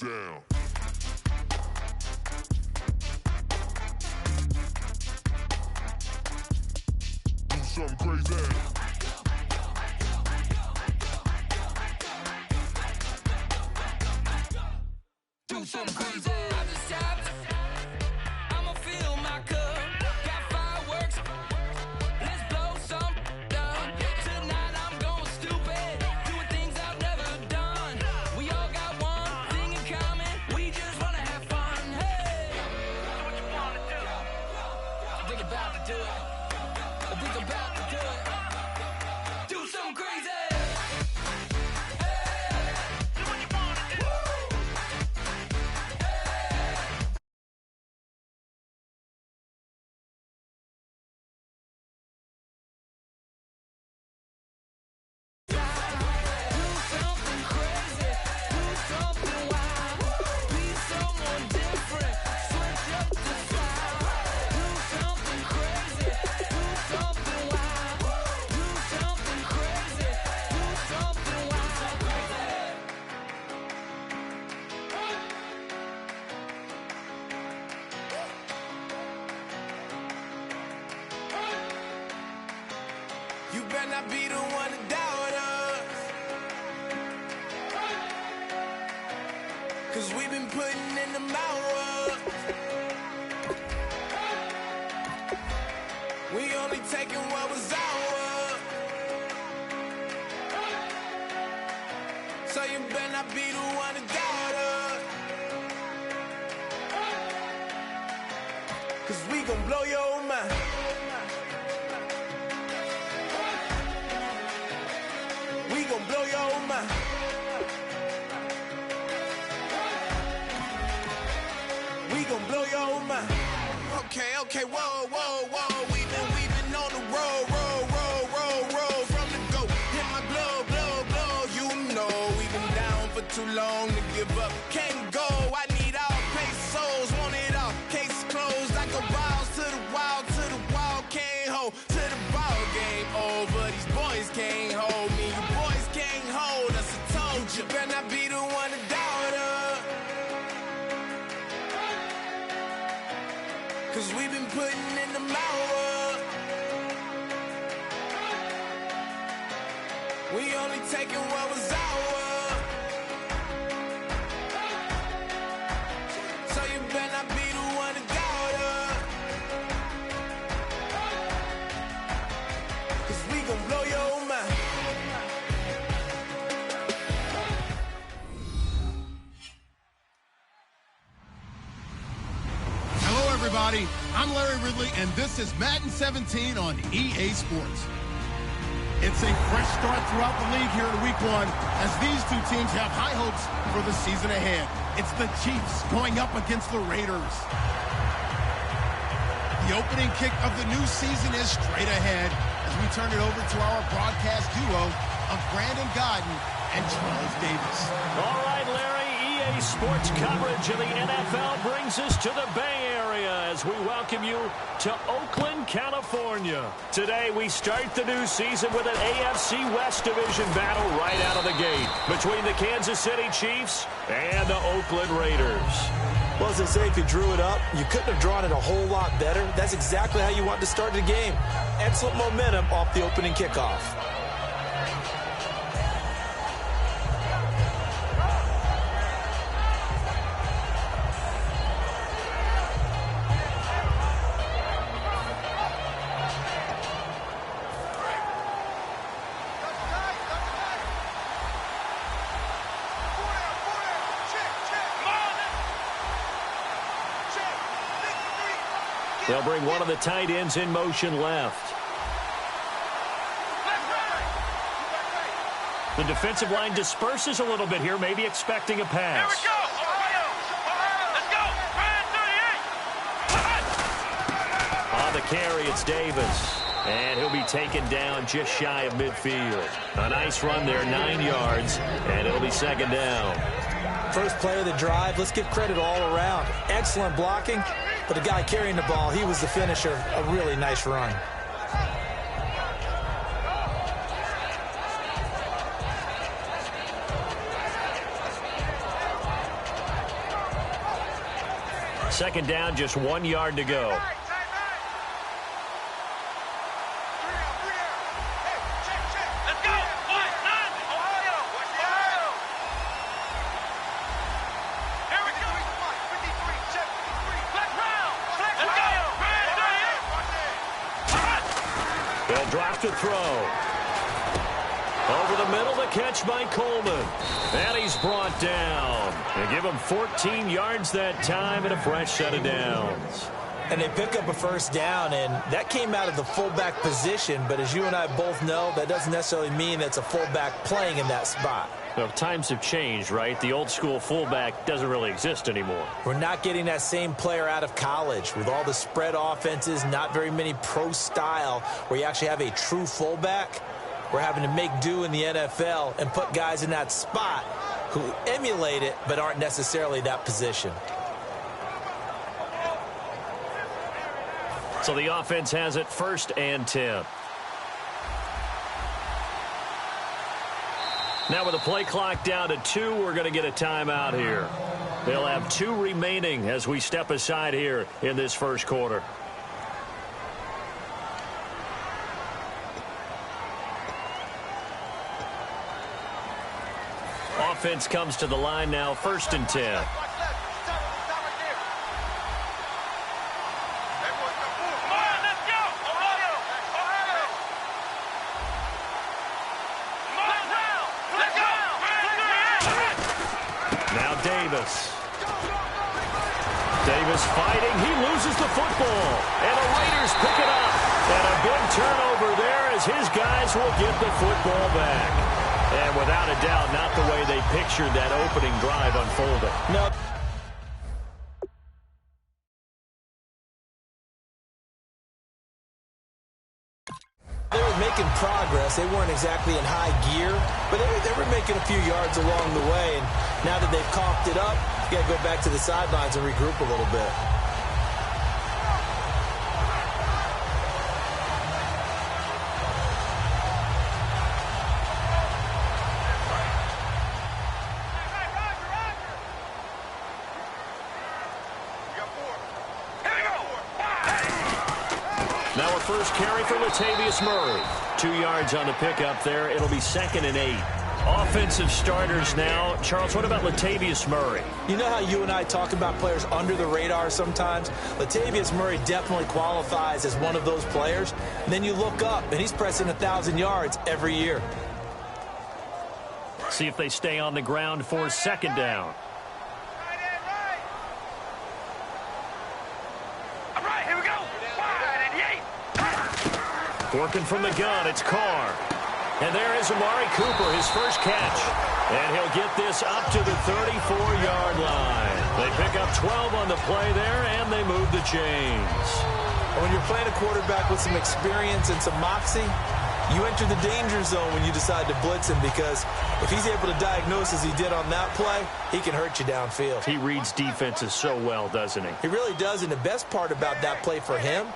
down. Do something crazy. Do something crazy. I just tapped. I'ma fill my cup. Got fireworks. Let's blow some up. Tonight I'm going stupid. Doing things I've never done. We all got one thing in common. We just wanna have fun. Hey, do what you wanna do. I think about to do it. I think about to do it. Do something crazy. You better not be the one to doubt us, 'cause we've been putting in the hours. We only taking what was ours. So you better not be the one to doubt us, 'cause we gon' blow your mind. We gon' blow your mind. We gon' blow your mind. Okay, whoa. We've been on the road, from the go. Hit my blow. You know we've been down for too long to give up. Can't go. I need all pesos, want it all. Case closed. I go balls to the wall, can't hold to the ball game over. These boys can't hold me. You boys can't hold us. I told you. Better not be the one to doubt us, 'cause we've been putting in the hours. We only taking what was ours. So you better not be the one to doubt us, 'cause we gon' blow your mind. Hello, everybody. I'm Larry Ridley, and this is Madden 17 on EA Sports. It's a fresh start throughout the league here in Week 1 as these two teams have high hopes for the season ahead. It's the Chiefs going up against the Raiders. The opening kick of the new season is straight ahead as we turn it over to our broadcast duo of Brandon Godden and Charles Davis. All right, Larry, EA Sports coverage of the NFL brings us to the Bay Area as we welcome you to Oakland, California. Today, we start the new season with an AFC West Division battle right out of the gate between the Kansas City Chiefs and the Oakland Raiders. Well, as they say, if you drew it up, you couldn't have drawn it a whole lot better. That's exactly how you want to start the game. Excellent momentum off the opening kickoff. They'll bring one of the tight ends in motion left. The defensive line disperses a little bit here, maybe expecting a pass. Here we go. Ohio. Let's go. On the carry, it's Davis. And he'll be taken down just shy of midfield. A nice run there, 9 yards, and it'll be second down. First play of the drive, let's give credit all around. Excellent blocking, but the guy carrying the ball, he was the finisher. A really nice run. Second down, just 1 yard to go. They'll drop to throw. Over the middle, the catch by Coleman. And he's brought down. They give him 14 yards that time and a fresh set of downs. And they pick up a first down, and that came out of the fullback position. But as you and I both know, that doesn't necessarily mean it's a fullback playing in that spot. Well, times have changed, right? The old school fullback doesn't really exist anymore. We're not getting that same player out of college with all the spread offenses, not very many pro style where you actually have a true fullback. We're having to make do in the NFL and put guys in that spot who emulate it but aren't necessarily that position. So the offense has it 1st and 10. Now with the play clock down to 2, we're going to get a timeout here. They'll have 2 remaining as we step aside here in this first quarter. Offense comes to the line now, 1st and 10. Davis fighting. He loses the football. And the Raiders pick it up. And a big turnover there as his guys will get the football back. And without a doubt, not the way they pictured that opening drive unfolding. No. They were making progress. They weren't exactly in high gear, but they were making a few yards along the way. And now that they've coughed it up, you got to go back to the sidelines and regroup a little bit. Now our first carry for Latavius Murray. 2 yards on the pickup there. It'll be 2nd and 8. Offensive starters now. Charles, what about Latavius Murray? You know how you and I talk about players under the radar sometimes? Latavius Murray definitely qualifies as one of those players. And then you look up, and he's pressing 1,000 yards every year. See if they stay on the ground for 2nd down. All right, here we go. 5 and 8. Working from the gun, it's Carr. And there is Amari Cooper, his first catch. And he'll get this up to the 34-yard line. They pick up 12 on the play there, and they move the chains. And when you're playing a quarterback with some experience and some moxie, you enter the danger zone when you decide to blitz him, because if he's able to diagnose as he did on that play, he can hurt you downfield. He reads defenses so well, doesn't he? He really does, and the best part about that play for him,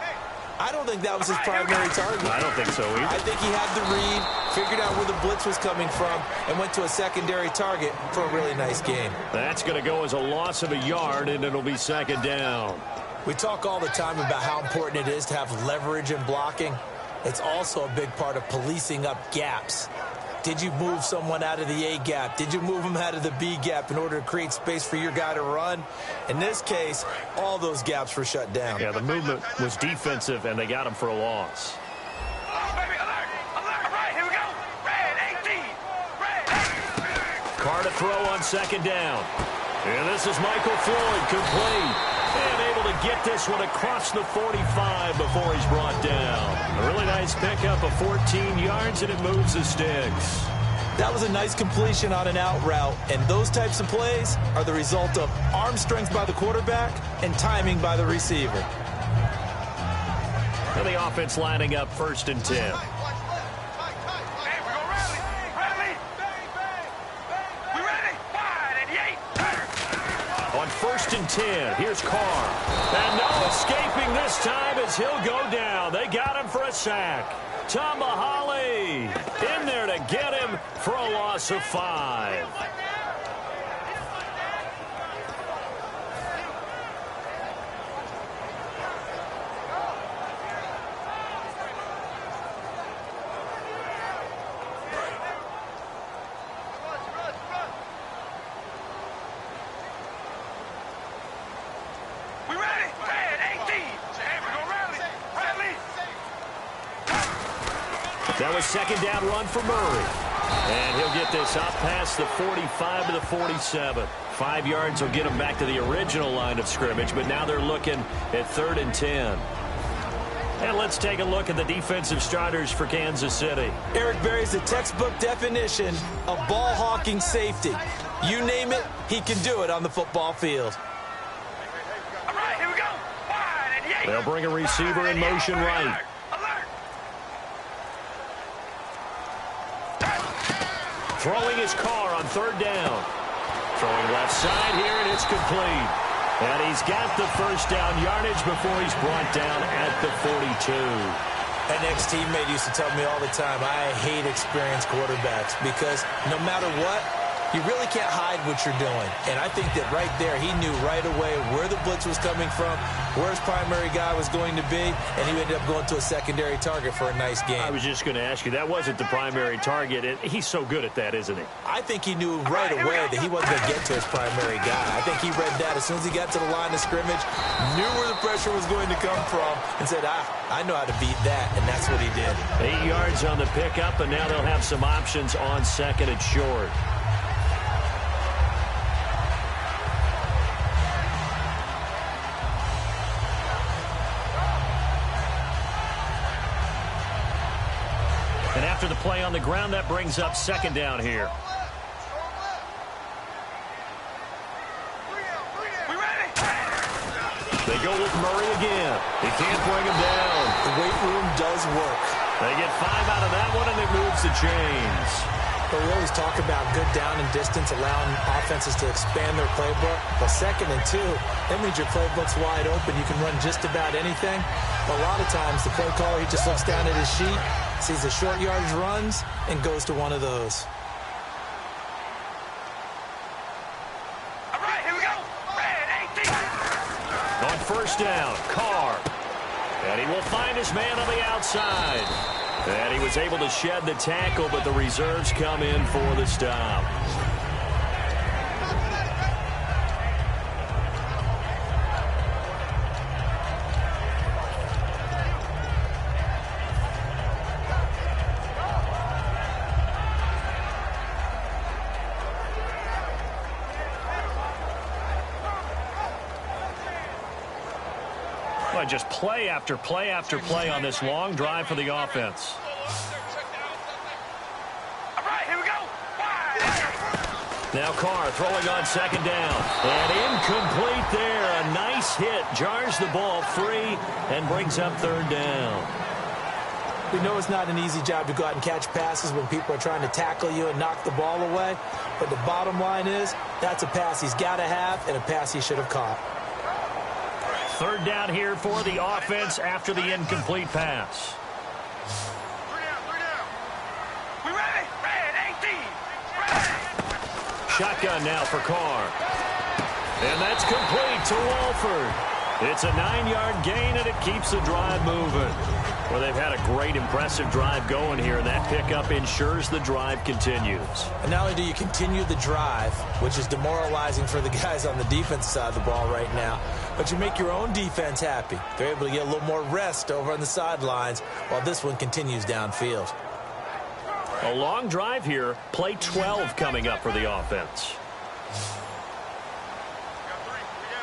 I don't think that was his primary target. I don't think so either. I think he had the read, figured out where the blitz was coming from, and went to a secondary target for a really nice game. That's going to go as a loss of a yard, and it'll be 2nd down. We talk all the time about how important it is to have leverage in blocking. It's also a big part of policing up gaps. Did you move someone out of the A gap? Did you move them out of the B gap in order to create space for your guy to run? In this case, all those gaps were shut down. Yeah, the movement was defensive, and they got him for a loss. Baby, alert, alert. All right, here we go. Red 18. Red. Carr to throw on 2nd down. And this is Michael Floyd, complete. And able to get this one across the 45 before he's brought down. A really nice pickup of 14 yards, and it moves the sticks. That was a nice completion on an out route, and those types of plays are the result of arm strength by the quarterback and timing by the receiver. And the offense lining up 1st and 10. Hey, we gonna rally. Rally. We ready? 5 and 8. On 1st and 10, here's Carr. And no escaping this time as he'll go down. They got him for a sack. Tamahali in there to get him for a loss of 5. That was second down run for Murray. And he'll get this up past the 45 to the 47. 5 yards will get him back to the original line of scrimmage, but now they're looking at 3rd and 10. And let's take a look at the defensive starters for Kansas City. Eric Berry's the textbook definition of ball-hawking safety. You name it, he can do it on the football field. All right, here we go. Wide and yank. They'll bring a receiver in motion right. Alert. Throwing his car on 3rd down. Throwing left side here, and it's complete. And he's got the first down yardage before he's brought down at the 42. An ex-teammate used to tell me all the time, I hate experienced quarterbacks because no matter what, you really can't hide what you're doing. And I think that right there, he knew right away where the blitz was coming from, where his primary guy was going to be, and he ended up going to a secondary target for a nice game. I was just going to ask you, that wasn't the primary target, and he's so good at that, isn't he? I think he knew right away that he wasn't going to get to his primary guy. I think he read that as soon as he got to the line of scrimmage, knew where the pressure was going to come from, and said, I know how to beat that, and that's what he did. 8 yards on the pickup, and now they'll have some options on 2nd and short. And after the play on the ground, that brings up 2nd down here. We ready? They go with Murray again. He can't bring him down. The weight room does work. They get 5 out of that one, and it moves the chains. But we always talk about good down and distance, allowing offenses to expand their playbook. Well, 2nd and 2, that means your playbook's wide open. You can run just about anything. But a lot of times, the play caller, he just looks down at his sheet, sees the short yardage runs, and goes to one of those. All right, here we go. Red 18. On 1st down, Carr. And he will find his man on the outside. And he was able to shed the tackle, but the reserves come in for the stop. Well, just play after play after play on this long drive for the offense. All right, here we go. Wide. Now Carr throwing on 2nd down. And incomplete there. A nice hit. Jars the ball free and brings up 3rd down. We know it's not an easy job to go out and catch passes when people are trying to tackle you and knock the ball away. But the bottom line is, that's a pass he's got to have and a pass he should have caught. 3rd down here for the offense after the incomplete pass. 3 down. We ready? Red 18. Ready. Shotgun now for Carr. And that's complete to Walford. It's a 9-yard gain, and it keeps the drive moving. Well, they've had a great, impressive drive going here, and that pickup ensures the drive continues. And not only do you continue the drive, which is demoralizing for the guys on the defensive side of the ball right now, but you make your own defense happy. They're able to get a little more rest over on the sidelines while this one continues downfield. A long drive here. Play 12 coming up for the offense.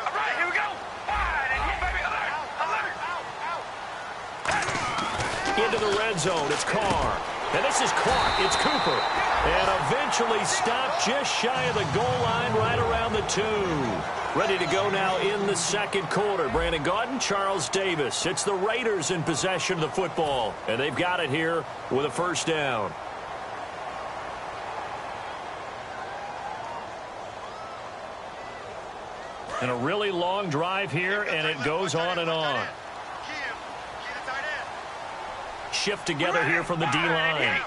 All right, here we go. Wide and yank, baby. Alert. Into the red zone. It's Carr. And this is Clark. It's Cooper. And eventually stopped just shy of the goal line right around the 2. Ready to go now in the 2nd quarter. Brandon Gaudin, Charles Davis. It's the Raiders in possession of the football. And they've got it here with a 1st down. And a really long drive here, and it goes on and on. Shift together here from the D-line.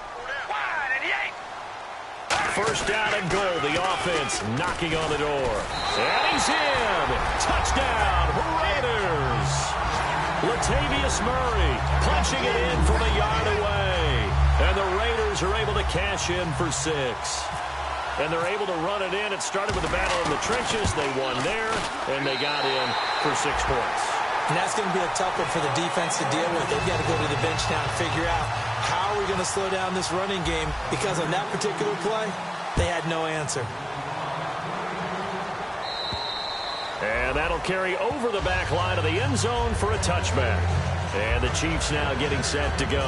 1st down and goal. The offense knocking on the door. And he's in. Touchdown, Raiders. Latavius Murray punching it in from a yard away. And the Raiders are able to cash in for 6. And they're able to run it in. It started with a battle in the trenches. They won there, and they got in for 6 points. And that's going to be a tough one for the defense to deal with. They've got to go to the bench now and figure out how are we going to slow down this running game, because on that particular play, they had no answer. And that'll carry over the back line of the end zone for a touchback. And the Chiefs now getting set to go.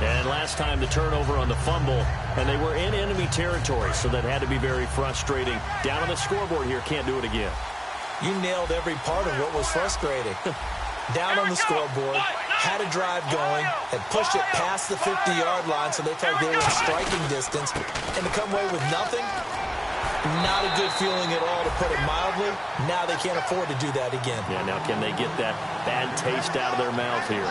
And last time the turnover on the fumble, and they were in enemy territory, so that had to be very frustrating. Down on the scoreboard here, can't do it again. You nailed every part of what was frustrating. Down on the scoreboard, had a drive going, had pushed it past the 50-yard line, so they felt they were in striking distance, and to come away with nothing, not a good feeling at all, to put it mildly. Now they can't afford to do that again. Yeah, now can they get that bad taste out of their mouth here?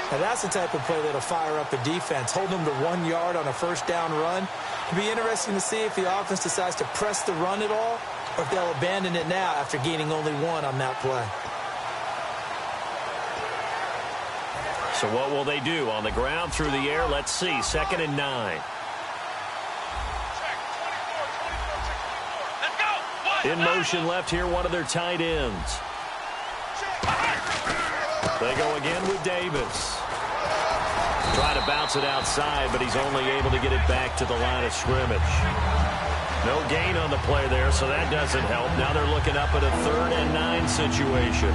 Now that's the type of play that'll fire up a defense. Hold them to 1 yard on a first down run. It'll be interesting to see if the offense decides to press the run at all, or if they'll abandon it now after gaining only 1 on that play. So what will they do? On the ground, through the air, let's see. 2nd and 9. In motion left here, one of their tight ends. They go again with Davis. Try to bounce it outside, but he's only able to get it back to the line of scrimmage. No gain on the play there, so that doesn't help. Now they're looking up at a 3rd and 9 situation.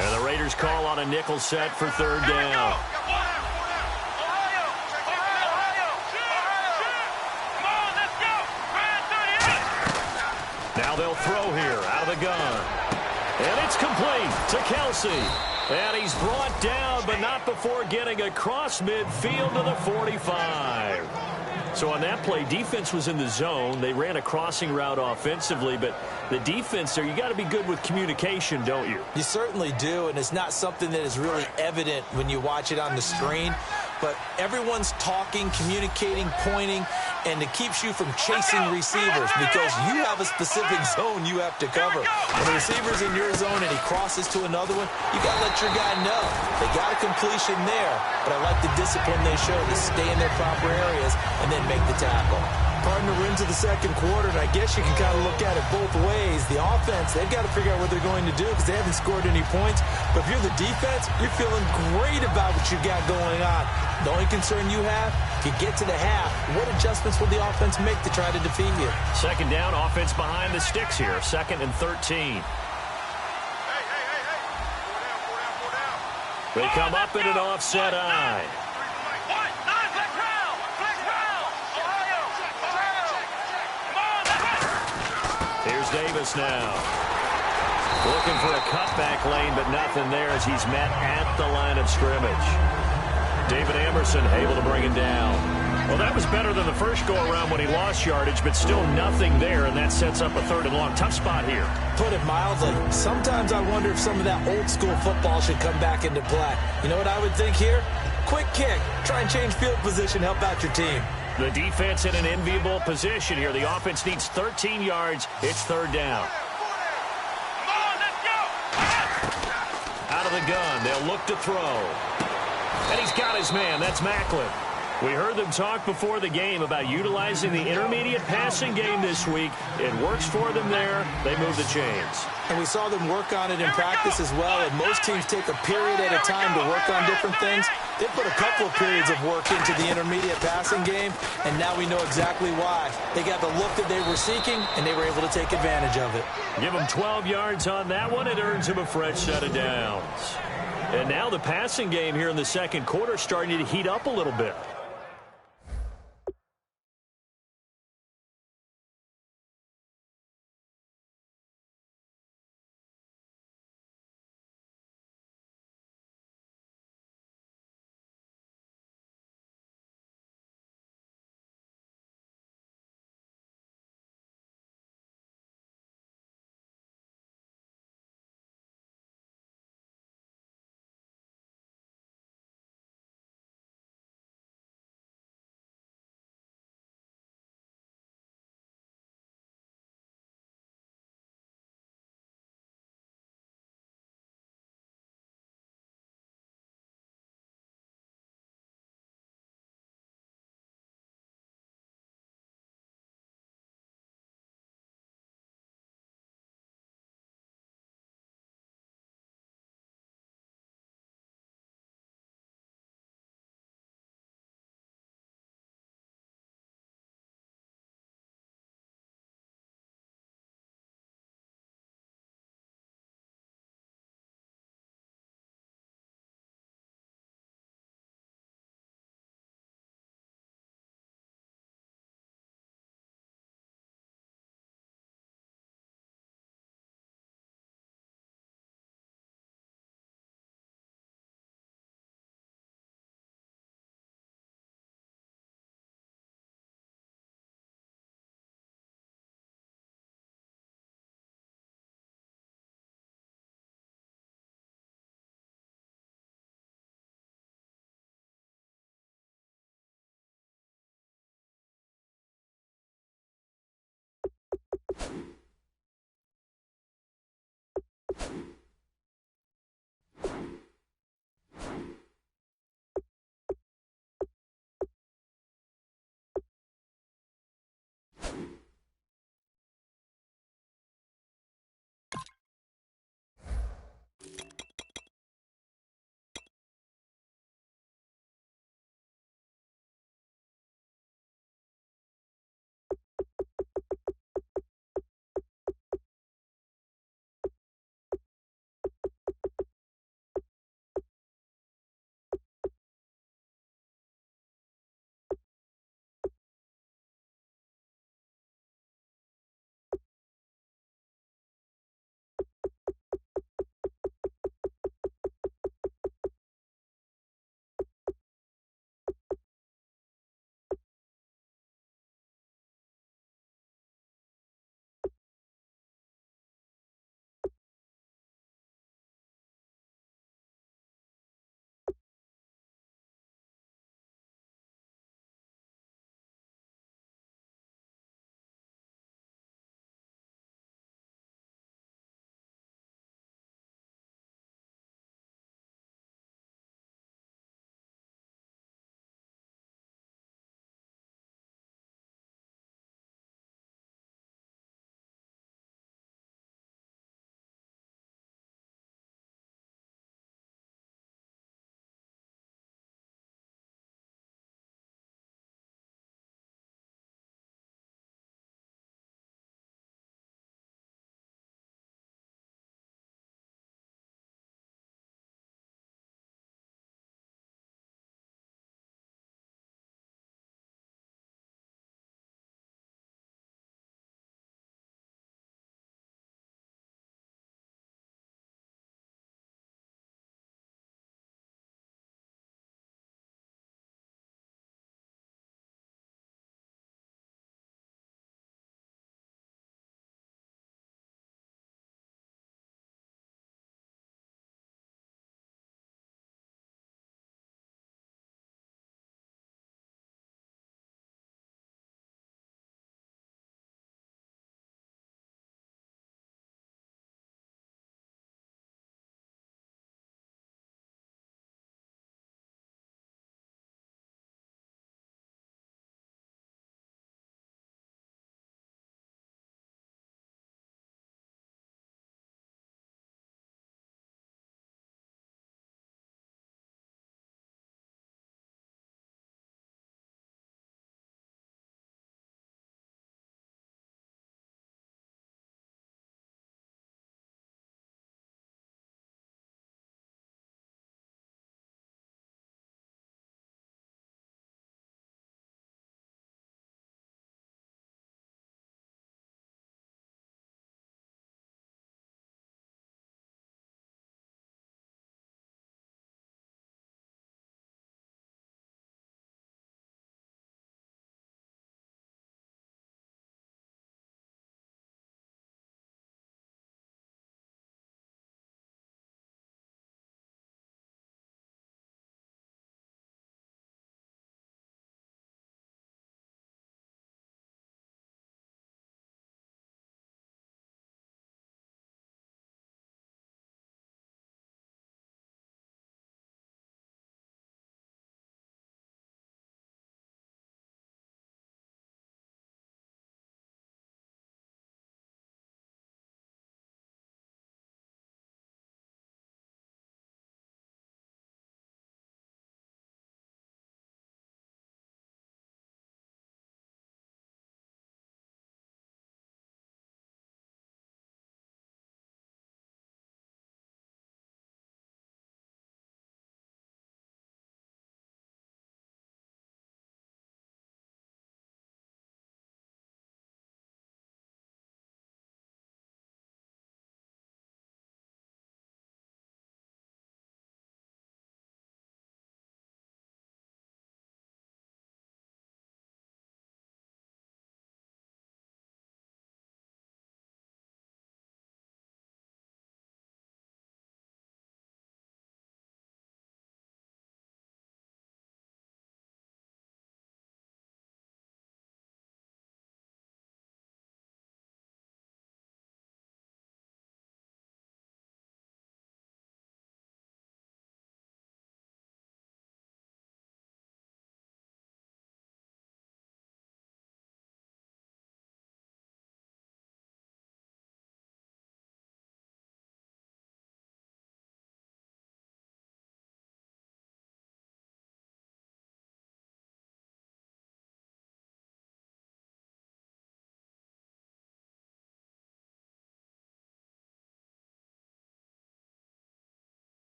And the Raiders call on a nickel set for 3rd down. Now they'll throw here out of the gun. And it's complete to Kelsey. And he's brought down, but not before getting across midfield to the 45. So on that play, defense was in the zone. They ran a crossing route offensively, but the defense there, you got to be good with communication, don't you? You certainly do, and it's not something that is really evident when you watch it on the screen. But everyone's talking, communicating, pointing, and it keeps you from chasing receivers because you have a specific zone you have to cover. When the receiver's in your zone and he crosses to another one, you got to let your guy know. They got a completion there, but I like the discipline they show to stay in their proper areas and then make the tackle. Partner wins of the 2nd quarter, and I guess you can kind of look at it both ways. The offense, they've got to figure out what they're going to do because they haven't scored any points. But if you're the defense, you're feeling great about what you got going on. The only concern you have, if you get to the half, what adjustments will the offense make to try to defeat you? 2nd down, offense behind the sticks here. 2nd and 13. They come up in an offset eye. Here's Davis now. Looking for a cutback lane, but nothing there as he's met at the line of scrimmage. David Emerson able to bring him down. Well, that was better than the first go-around when he lost yardage, but still nothing there, and that sets up a 3rd and long. Tough spot here. Put it mildly, sometimes I wonder if some of that old-school football should come back into play. You know what I would think here? Quick kick. Try and change field position, help out your team. The defense in an enviable position here. The offense needs 13 yards. It's 3rd down. Out of the gun. They'll look to throw. And he's got his man. That's Macklin. We heard them talk before the game about utilizing the intermediate passing game this week. It works for them there. They move the chains. And we saw them work on it in practice as well. And most teams take a period at a time to work on different things. They put a couple of periods of work into the intermediate passing game, and now we know exactly why. They got the look that they were seeking, and they were able to take advantage of it. Give them 12 yards on that one. It earns him a fresh set of downs. And now the passing game here in the second quarter starting to heat up a little bit.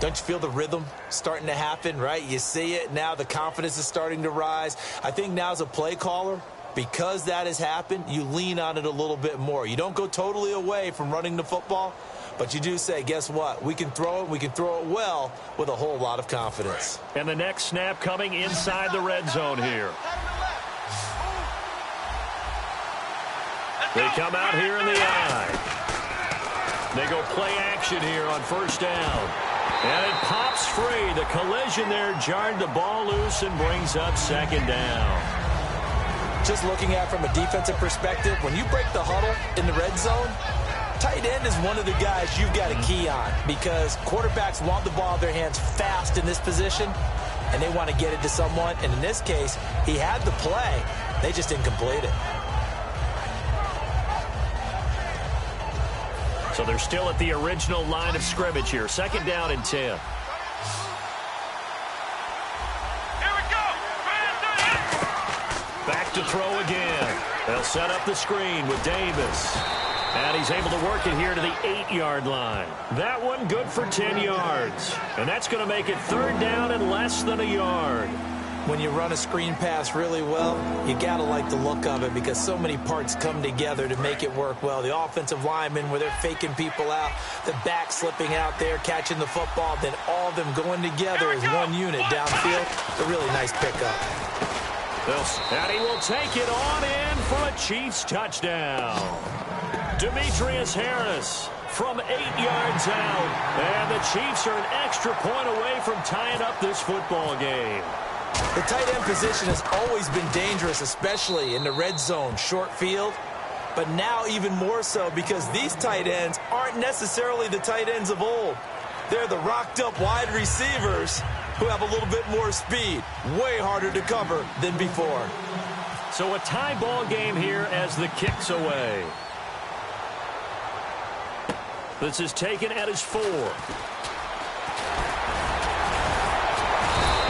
Don't you feel the rhythm starting to happen, right? You see it now. The confidence is starting to rise. I think now as a play caller, because that has happened, you lean on it a little bit more. You don't go totally away from running the football, but you do say, guess what? We can throw it. We can throw it well with a whole lot of confidence. And the next snap coming inside the red zone here. They come out here in the eye. They go play action here on first down. And it pops free. The collision there jarred the ball loose and brings up second down. Just looking at it from a defensive perspective, when you break the huddle in the red zone, tight end is one of the guys you've got to key on because quarterbacks want the ball in their hands fast in this position, and they want to get it to someone. And in this case, he had the play. They just didn't complete it. So they're still at the original line of scrimmage here. Second down and 10. Back to throw again. They'll set up the screen with Davis. And he's able to work it here to the 8-yard line. That one good for 10 yards. And that's going to make it third down and less than a yard. When you run a screen pass really well, you got to like the look of it because so many parts come together to make it work well. The offensive linemen where they're faking people out, the back slipping out there, catching the football, then all of them going together as one unit downfield. A really nice pickup. And he will take it on in for a Chiefs touchdown. Demetrius Harris from 8 yards out. And the Chiefs are an extra point away from tying up this football game. The tight end position has always been dangerous, especially in the red zone, short field. But now even more so because these tight ends aren't necessarily the tight ends of old. They're the rocked-up wide receivers who have a little bit more speed, way harder to cover than before. So a tie ball game here as the kick's away. This is taken at his 4.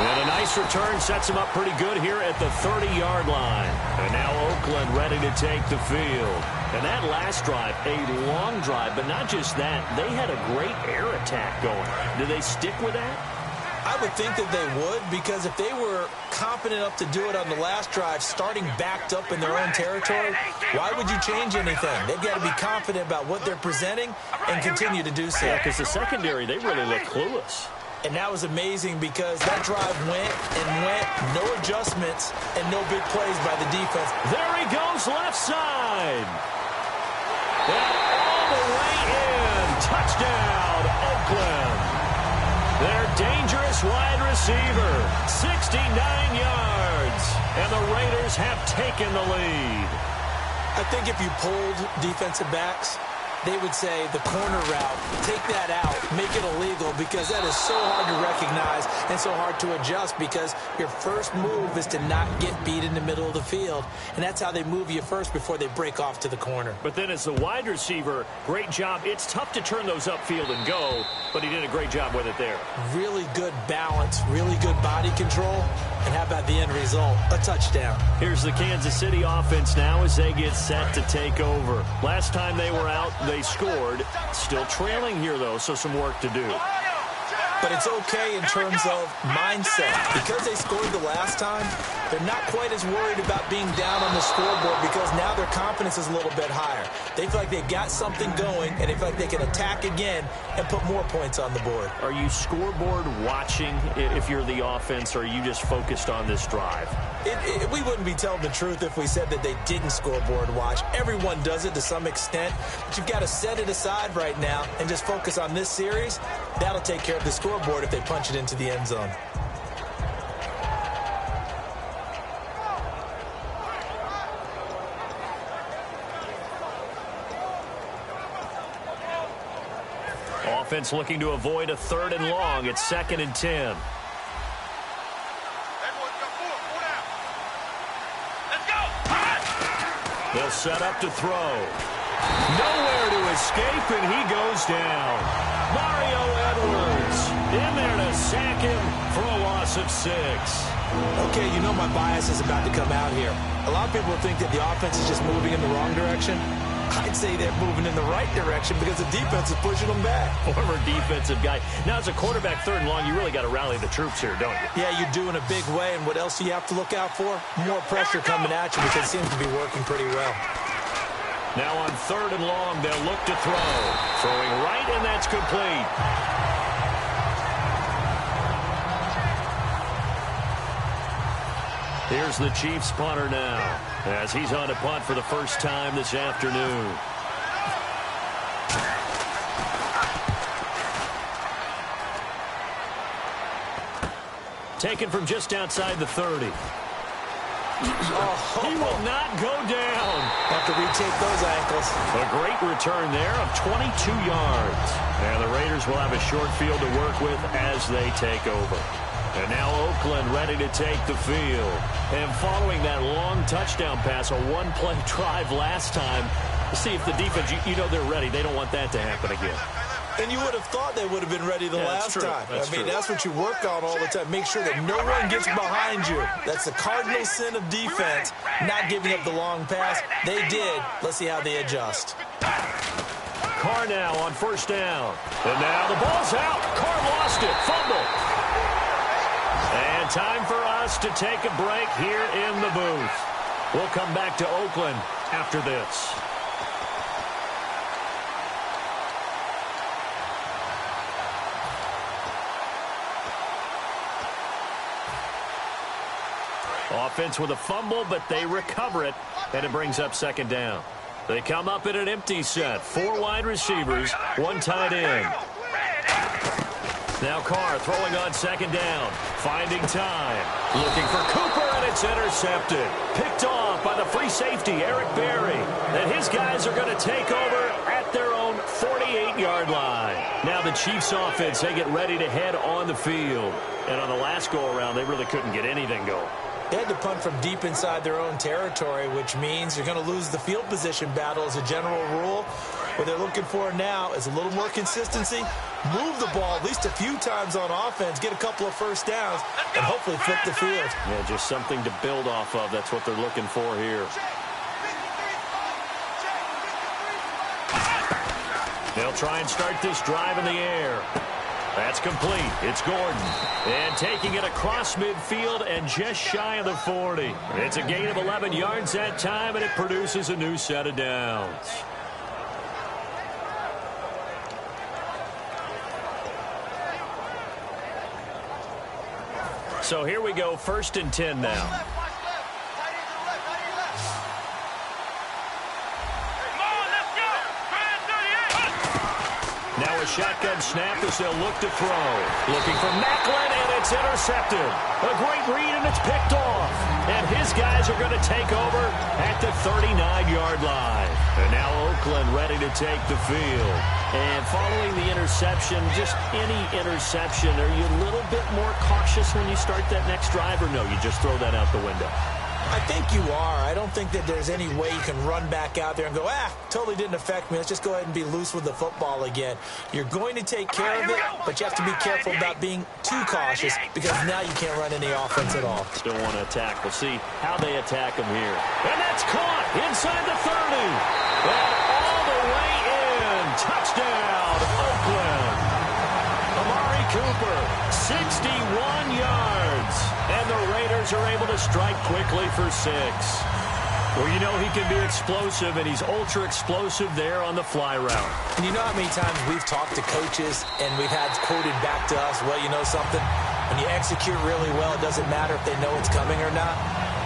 And a nice return sets him up pretty good here at the 30-yard line. And now Oakland ready to take the field. And that last drive, a long drive, but not just that. They had a great air attack going. Do they stick with that? I would think that they would because if they were confident enough to do it on the last drive, starting backed up in their own territory, why would you change anything? They've got to be confident about what they're presenting and continue to do so. Yeah, because the secondary, they really look clueless. And that was amazing because that drive went and went, no adjustments and no big plays by the defense. There he goes, left side. And all the way in. Touchdown, Oakland. Their dangerous wide receiver, 69 yards. And the Raiders have taken the lead. I think if you pulled defensive backs, they would say the corner route, take that out, make it illegal because that is so hard to recognize and so hard to adjust because your first move is to not get beat in the middle of the field. And that's how they move you first before they break off to the corner. But then as the wide receiver, great job. It's tough to turn those upfield and go, but he did a great job with it there. Really good balance, really good body control. And how about the end result? A touchdown. Here's the Kansas City offense now as they get set to take over. Last time they were out, they scored. Still trailing here, though, so some work to do. But it's okay in terms of mindset. Because they scored the last time, they're not quite as worried about being down on the scoreboard because now their confidence is a little bit higher. They feel like they've got something going, and they feel like they can attack again and put more points on the board. Are you scoreboard watching if you're the offense, or are you just focused on this drive? We wouldn't be telling the truth if we said that they didn't scoreboard watch. Everyone does it to some extent, but you've got to set it aside right now and just focus on this series. That'll take care of the scoreboard if they punch it into the end zone. Offense looking to avoid a 3rd and long. It's 2nd and 10. They'll set up to throw. Nowhere to escape, and he goes down. Mario Edwards in there to sack him for a loss of 6. Okay, you know my bias is about to come out here. A lot of people think that the offense is just moving in the wrong direction. I'd say they're moving in the right direction because the defense is pushing them back. Former defensive guy. Now, as a quarterback, 3rd and long, you really got to rally the troops here, don't you? Yeah, you do in a big way. And what else do you have to look out for? More pressure coming at you, because it seems to be working pretty well. Now on 3rd and long, they'll look to throw. Throwing right, and that's complete. Here's the Chiefs punter now, as he's on to punt for the first time this afternoon. Taken from just outside the 30. He will not go down. Have to retake those ankles. A great return there of 22 yards. And the Raiders will have a short field to work with as they take over. And now Oakland ready to take the field. And following that long touchdown pass, a one-play drive last time, see if the defense, you know they're ready. They don't want that to happen again. And you would have thought they would have been ready the last time. That's what you work on all the time. Make sure that no one gets behind you. That's the cardinal sin of defense, not giving up the long pass. They did. Let's see how they adjust. Carr now on 1st down. And now the ball's out. Carr lost it. Fumble. And time for us to take a break here in the booth. We'll come back to Oakland after this. Offense with a fumble, but they recover it, and it brings up 2nd down. They come up in an empty set. 4 wide receivers, 1 tight end. Now Carr throwing on 2nd down, finding time. Looking for Cooper, and it's intercepted. Picked off by the free safety, Eric Berry. And his guys are going to take over at their own 48-yard line. Now the Chiefs offense, they get ready to head on the field. And on the last go-around, they really couldn't get anything going. They had to punt from deep inside their own territory, which means you're going to lose the field position battle as a general rule. What they're looking for now is a little more consistency, move the ball at least a few times on offense, get a couple of 1st downs, and hopefully flip the field. Yeah, just something to build off of. That's what they're looking for here. They'll try and start this drive in the air. That's complete. It's Gordon. And taking it across midfield and just shy of the 40. It's a gain of 11 yards that time, and it produces a new set of downs. So here we go, 1st and 10 now. Now a shotgun snap as they'll look to throw. Looking for Macklin, and it's intercepted. A great read, and it's picked off. And his guys are going to take over at the 39-yard line. And now Oakland ready to take the field. And following the interception, just any interception, are you a little bit more cautious when you start that next drive, or no, you just throw that out the window? I think you are. I don't think that there's any way you can run back out there and go, totally didn't affect me. Let's just go ahead and be loose with the football again. You're going to take care of it, but you have to be careful about being too cautious because now you can't run any offense at all. Still want to attack. We'll see how they attack them here. And that's caught inside the 30. And all the way in. Touchdown, Oakland. Amari Cooper, 61 yards. And the Raiders are able to strike quickly for 6. Well, you know he can be explosive, and he's ultra-explosive there on the fly route. And you know how many times we've talked to coaches, and we've had quoted back to us, well, you know something? When you execute really well, it doesn't matter if they know it's coming or not.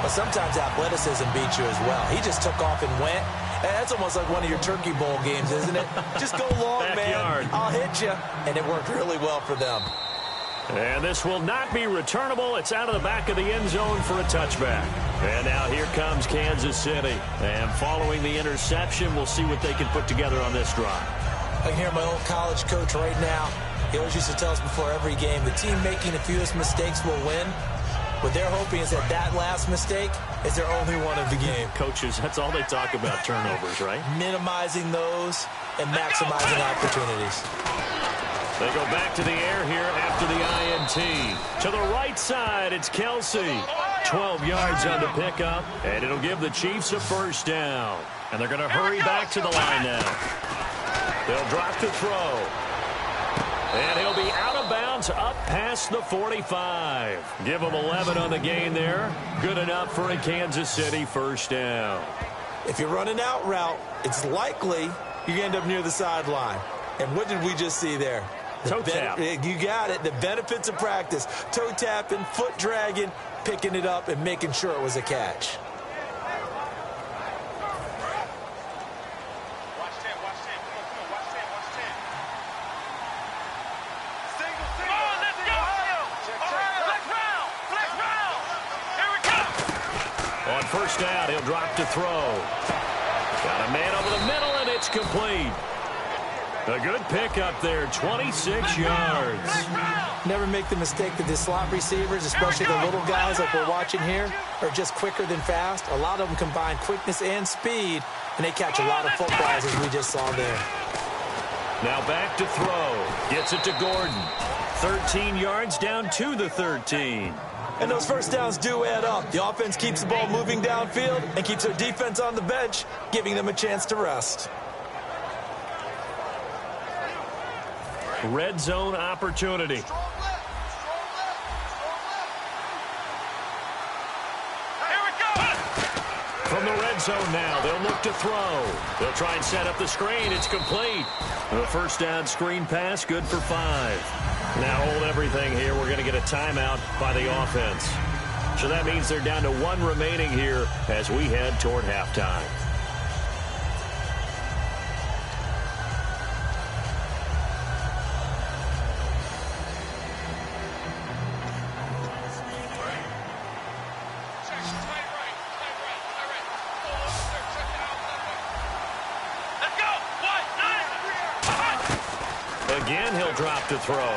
But sometimes athleticism beats you as well. He just took off and went. And that's almost like one of your Turkey Bowl games, isn't it? Just go long, man. I'll hit you. And it worked really well for them. And this will not be returnable. It's out of the back of the end zone for a touchback. And now here comes Kansas City. And following the interception, we'll see what they can put together on this drive. I can hear my old college coach right now. He always used to tell us before every game, the team making the fewest mistakes will win. What they're hoping is that last mistake is their only one of the game. Coaches, that's all they talk about, turnovers, right? Minimizing those and maximizing opportunities. They go back to the air here after the INT. To the right side, it's Kelsey. 12 yards on the pickup, and it'll give the Chiefs a first down. And they're going to hurry back to the line now. They'll drop to throw. And he'll be out of bounds up past the 45. Give him 11 on the gain there. Good enough for a Kansas City first down. If you're running out route, it's likely you end up near the sideline. And what did we just see there? Toe tap. You got it. The benefits of practice. Toe tapping, foot dragging, picking it up, and making sure it was a catch. On first down, he'll drop to throw. Got a man over the middle, and it's complete. A good pickup there, 26 yards. Never make the mistake that the slot receivers, especially the little guys like we're watching here, are just quicker than fast. A lot of them combine quickness and speed, and they catch a lot of footballs, as we just saw there. Now back to throw. Gets it to Gordon. 13 yards down to the 13. And those first downs do add up. The offense keeps the ball moving downfield and keeps their defense on the bench, giving them a chance to rest. Red zone opportunity. From the red zone now, they'll look to throw. They'll try and set up the screen. It's complete. The first down screen pass, good for 5. Now hold everything here. We're going to get a timeout by the offense. So that means they're down to 1 remaining here as we head toward halftime. Again, he'll drop to throw.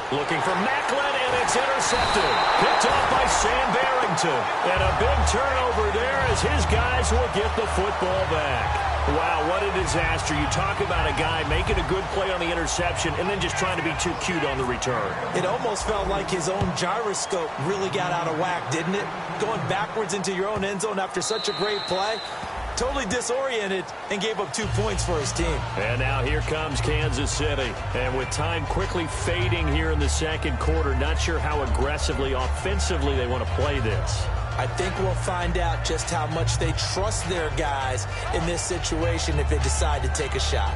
Looking for Macklin, and it's intercepted. Picked off by Sam Barrington. And a big turnover there as his guys will get the football back. Wow, what a disaster. You talk about a guy making a good play on the interception and then just trying to be too cute on the return. It almost felt like his own gyroscope really got out of whack, didn't it? Going backwards into your own end zone after such a great play. Totally disoriented and gave up 2 points for his team. And now here comes Kansas City. And with time quickly fading here in the second quarter, not sure how aggressively, offensively they want to play this. I think we'll find out just how much they trust their guys in this situation if they decide to take a shot.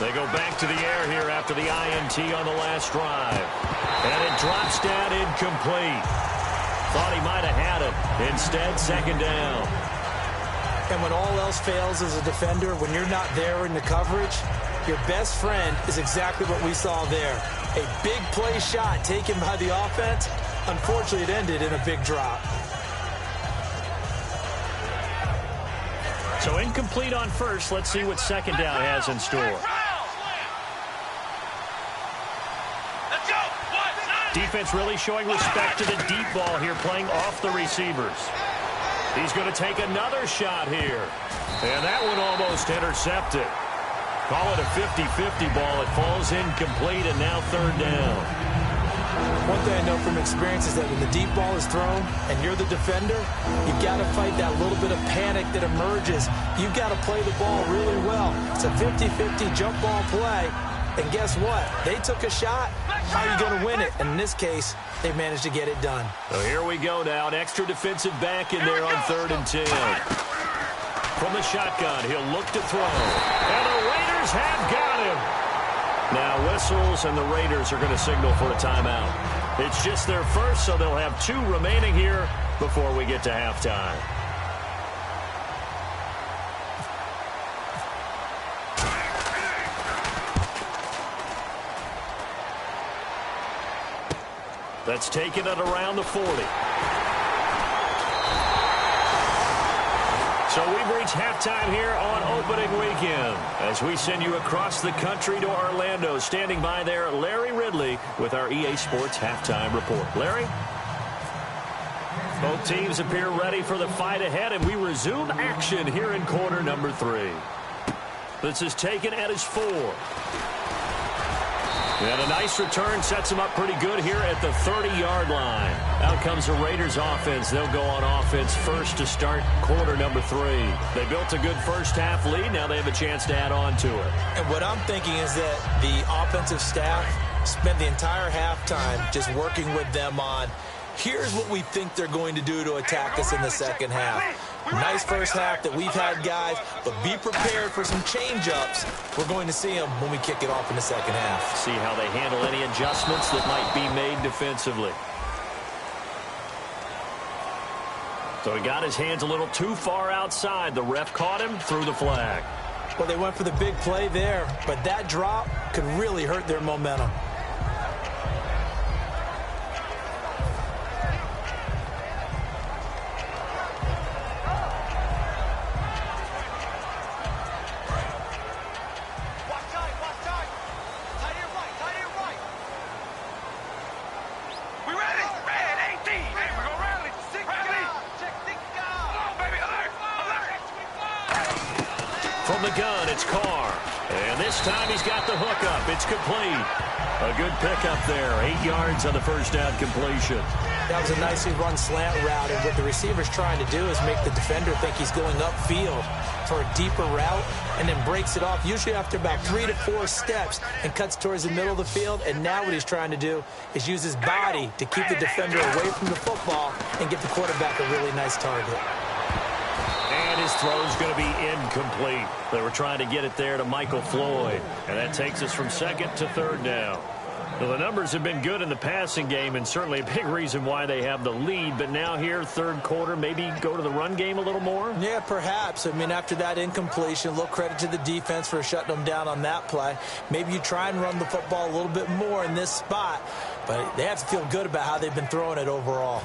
They go back to the air here after the INT on the last drive. And it drops down incomplete. Thought he might have had it. Instead, second down. And when all else fails as a defender, when you're not there in the coverage, your best friend is exactly what we saw there. A big play shot taken by the offense. Unfortunately, it ended in a big drop. So incomplete on first. Let's see what second down has in store. Defense really showing respect to the deep ball here, playing off the receivers. He's going to take another shot here. And that one almost intercepted. Call it a 50-50 ball. It falls incomplete, and now third down. One thing I know from experience is that when the deep ball is thrown and you're the defender, you've got to fight that little bit of panic that emerges. You've got to play the ball really well. It's a 50-50 jump ball play. And guess what? They took a shot. How are you going to win it? And in this case, they managed to get it done. So here we go now. An extra defensive back in there on 3rd and 10. From the shotgun, he'll look to throw. And the Raiders have got him. Now whistles, and the Raiders are going to signal for a timeout. It's just their first, so they'll have 2 remaining here before we get to halftime. That's taken it around the 40. So we've reached halftime here on opening weekend as we send you across the country to Orlando. Standing by there, Larry Ridley with our EA Sports halftime report. Larry? Both teams appear ready for the fight ahead, and we resume action here in quarter number 3. This is taken at his 4. And a nice return sets him up pretty good here at the 30-yard line. Out comes the Raiders offense. They'll go on offense first to start quarter number 3. They built a good first-half lead. Now they have a chance to add on to it. And what I'm thinking is that the offensive staff spent the entire halftime just working with them on, here's what we think they're going to do to attack us in the second half. Nice first half that we've had, guys, but be prepared for some change-ups. We're going to see them when we kick it off in the second half. See how they handle any adjustments that might be made defensively. So he got his hands a little too far outside. The ref caught him, threw the flag. Well, they went for the big play there, but that drop could really hurt their momentum. From the gun, it's Carr. And this time he's got the hookup. It's complete. A good pickup there. 8 yards on the first down completion. That was a nicely run slant route, and what the receiver's trying to do is make the defender think he's going upfield for a deeper route, and then breaks it off, usually after about 3 to 4 steps, and cuts towards the middle of the field. And now what he's trying to do is use his body to keep the defender away from the football and get the quarterback a really nice target. And his throw is going to be incomplete. They were trying to get it there to Michael Floyd. And that takes us from second to third down. Well, the numbers have been good in the passing game, and certainly a big reason why they have the lead. But now here, third quarter, maybe go to the run game a little more? Yeah, perhaps. I mean, after that incompletion, a little credit to the defense for shutting them down on that play. Maybe you try and run the football a little bit more in this spot. But they have to feel good about how they've been throwing it overall.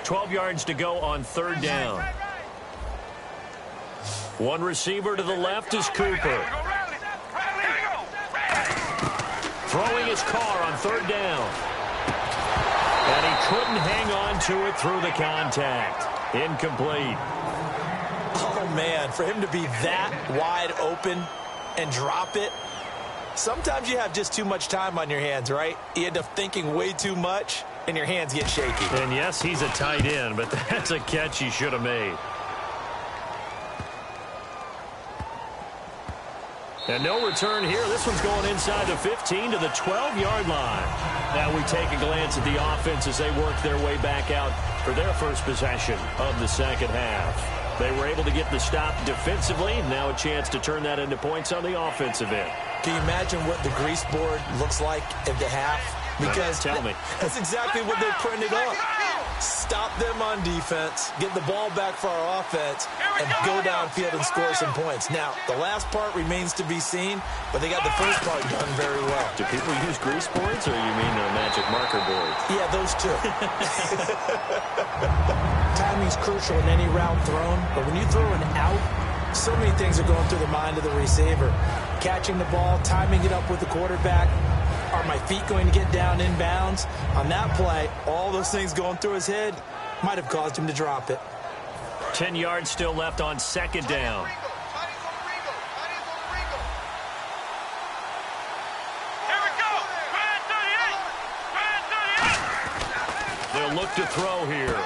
$12 yards to go on third down. One receiver to the left is Cooper. Throwing his Carr on third down. And he couldn't hang on to it through the contact. Incomplete. Oh, man, for him to be that wide open and drop it. Sometimes you have just too much time on your hands, right? You end up thinking way too much, and your hands get shaky. And yes, he's a tight end, but that's a catch he should have made. And no return here. This one's going inside the 15 to the 12-yard line. Now we take a glance at the offense as they work their way back out for their first possession of the second half. They were able to get the stop defensively. Now a chance to turn that into points on the offensive end. Can you imagine what the grease board looks like at the half? Because tell me. That's exactly what they're printing up. Stop them on defense, get the ball back for our offense, and go downfield and score some points. Now, the last part remains to be seen, but they got the first part done very well. Do people use grease boards, or you mean magic marker boards? Yeah, those two. Timing's crucial in any route thrown, but when you throw an out, so many things are going through the mind of the receiver. Catching the ball, timing it up with the quarterback. Are my feet going to get down inbounds? On that play, all those things going through his head might have caused him to drop it. 10 yards still left on second down. Here we go. They'll look to throw here.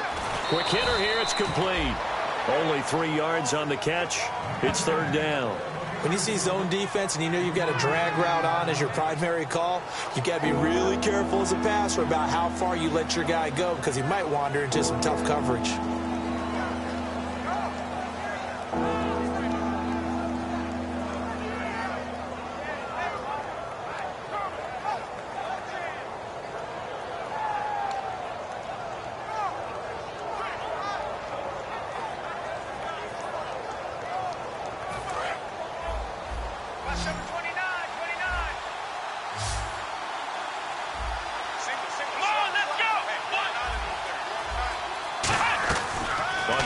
Quick hitter here. It's complete. Only 3 yards on the catch. It's third down. When you see zone defense and you know you've got a drag route on as your primary call, you've got to be really careful as a passer about how far you let your guy go because he might wander into some tough coverage.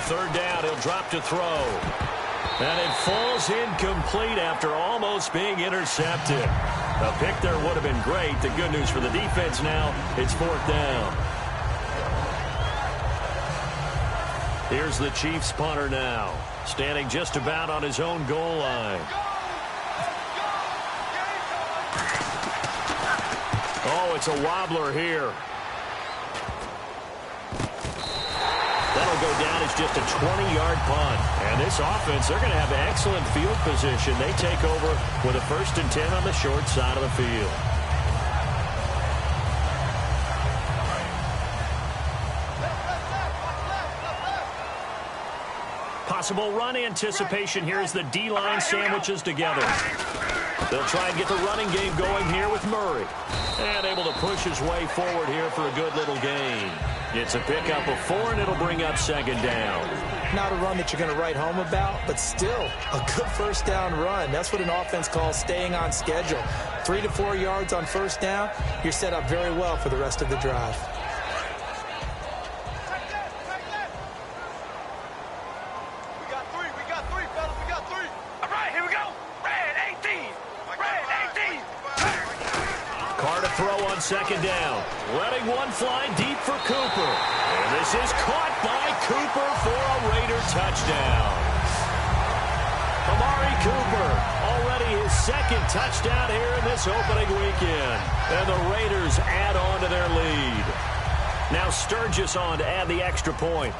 third down. He'll drop to throw. And it falls incomplete after almost being intercepted. A pick there would have been great. The good news for the defense now, it's fourth down. Here's the Chiefs punter now, standing just about on his own goal line. Oh, it's a wobbler here. That'll go down as just a 20-yard punt. And this offense, they're going to have excellent field position. They take over with a 1st and 10 on the short side of the field. Possible run anticipation here as the D-line sandwiches together. They'll try and get the running game going here with Murray. And able to push his way forward here for a good little gain. It's a pickup of 4, and it'll bring up second down. Not a run that you're going to write home about, but still a good first down run. That's what an offense calls staying on schedule. 3 to 4 yards on first down, you're set up very well for the rest of the drive. Second down. Letting one fly deep for Cooper. And this is caught by Cooper for a Raider touchdown. Amari Cooper, already his second touchdown here in this opening weekend. And the Raiders add on to their lead. Now Sturgis on to add the extra point.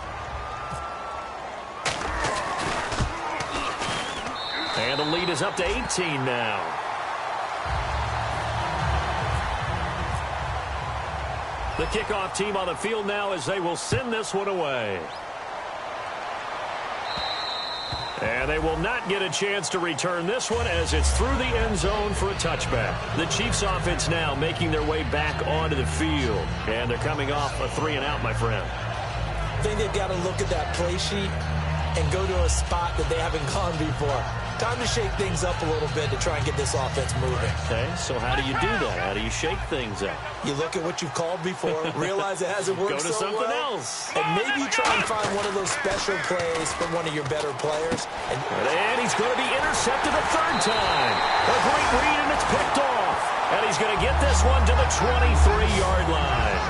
And the lead is up to 18 now. The kickoff team on the field now as they will send this one away. And they will not get a chance to return this one as it's through the end zone for a touchback. The Chiefs offense now making their way back onto the field. And they're coming off a 3-and-out, my friend. I think they've got to look at that play sheet and go to a spot that they haven't gone before. Time to shake things up a little bit to try and get this offense moving. Okay, so how do you do that? How do you shake things up? You look at what you've called before, realize it hasn't worked so well. Go to something else. And maybe you try and find one of those special plays from one of your better players. And he's going to be intercepted a third time. A great read, and it's picked off. And he's going to get this one to the 23-yard line.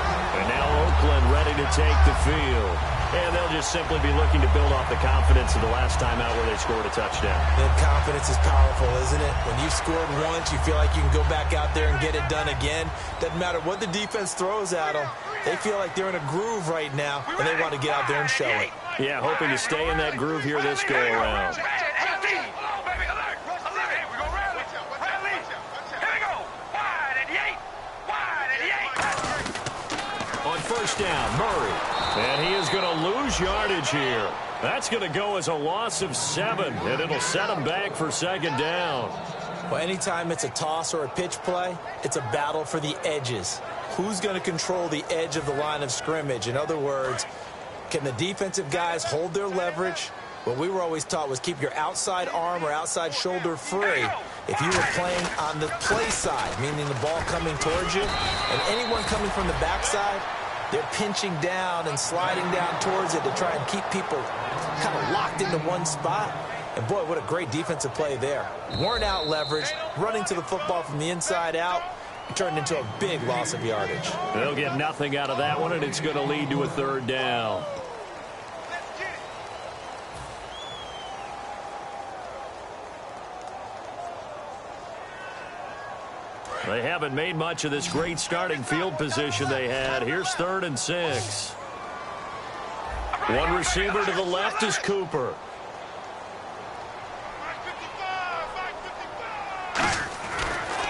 And now Oakland ready to take the field. And they'll just simply be looking to build off the confidence of the last time out where they scored a touchdown. And confidence is powerful, isn't it? When you've scored once, you feel like you can go back out there and get it done again. Doesn't matter what the defense throws at them. They feel like they're in a groove right now, and they want to get out there and show it. Yeah, hoping to stay in that groove here this go-around. On first down, Murray. And he is going to lose yardage here. That's going to go as a loss of 7, and it'll set him back for second down. Well, anytime it's a toss or a pitch play, it's a battle for the edges. Who's going to control the edge of the line of scrimmage? In other words, can the defensive guys hold their leverage? What we were always taught was keep your outside arm or outside shoulder free. If you were playing on the play side, meaning the ball coming towards you, and anyone coming from the backside, they're pinching down and sliding down towards it to try and keep people kind of locked into one spot. And, boy, what a great defensive play there. Worn out leverage, running to the football from the inside out, turned into a big loss of yardage. They'll get nothing out of that one, and it's going to lead to a third down. They haven't made much of this great starting field position they had. Here's 3rd and 6. One receiver to the left is Cooper.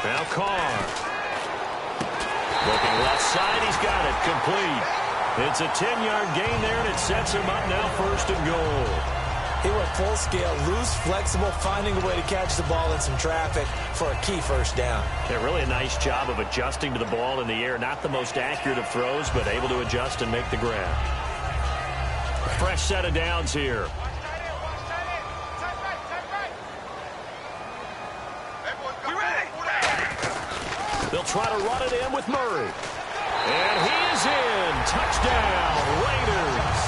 Now Carr. Looking left side, he's got it, complete. It's a 10-yard gain there, and it sets him up now 1st and goal. He went full scale, loose, flexible, finding a way to catch the ball in some traffic for a key first down. Yeah, really a nice job of adjusting to the ball in the air. Not the most accurate of throws, but able to adjust and make the grab. A fresh set of downs here. They'll try to run it in with Murray. And he is in. Touchdown, Raiders.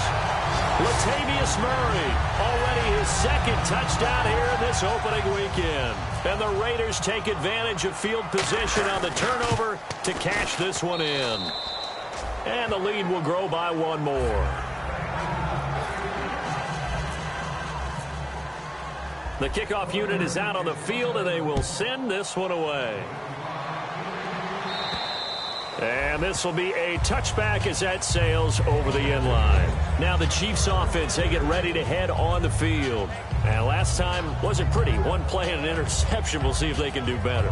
Latavius Murray, already his second touchdown here in this opening weekend. And the Raiders take advantage of field position on the turnover to cash this one in. And the lead will grow by one more. The kickoff unit is out on the field, and they will send this one away. And this will be a touchback as that sails over the end line. Now the Chiefs offense, they get ready to head on the field. And last time wasn't pretty. One play and an interception. We'll see if they can do better.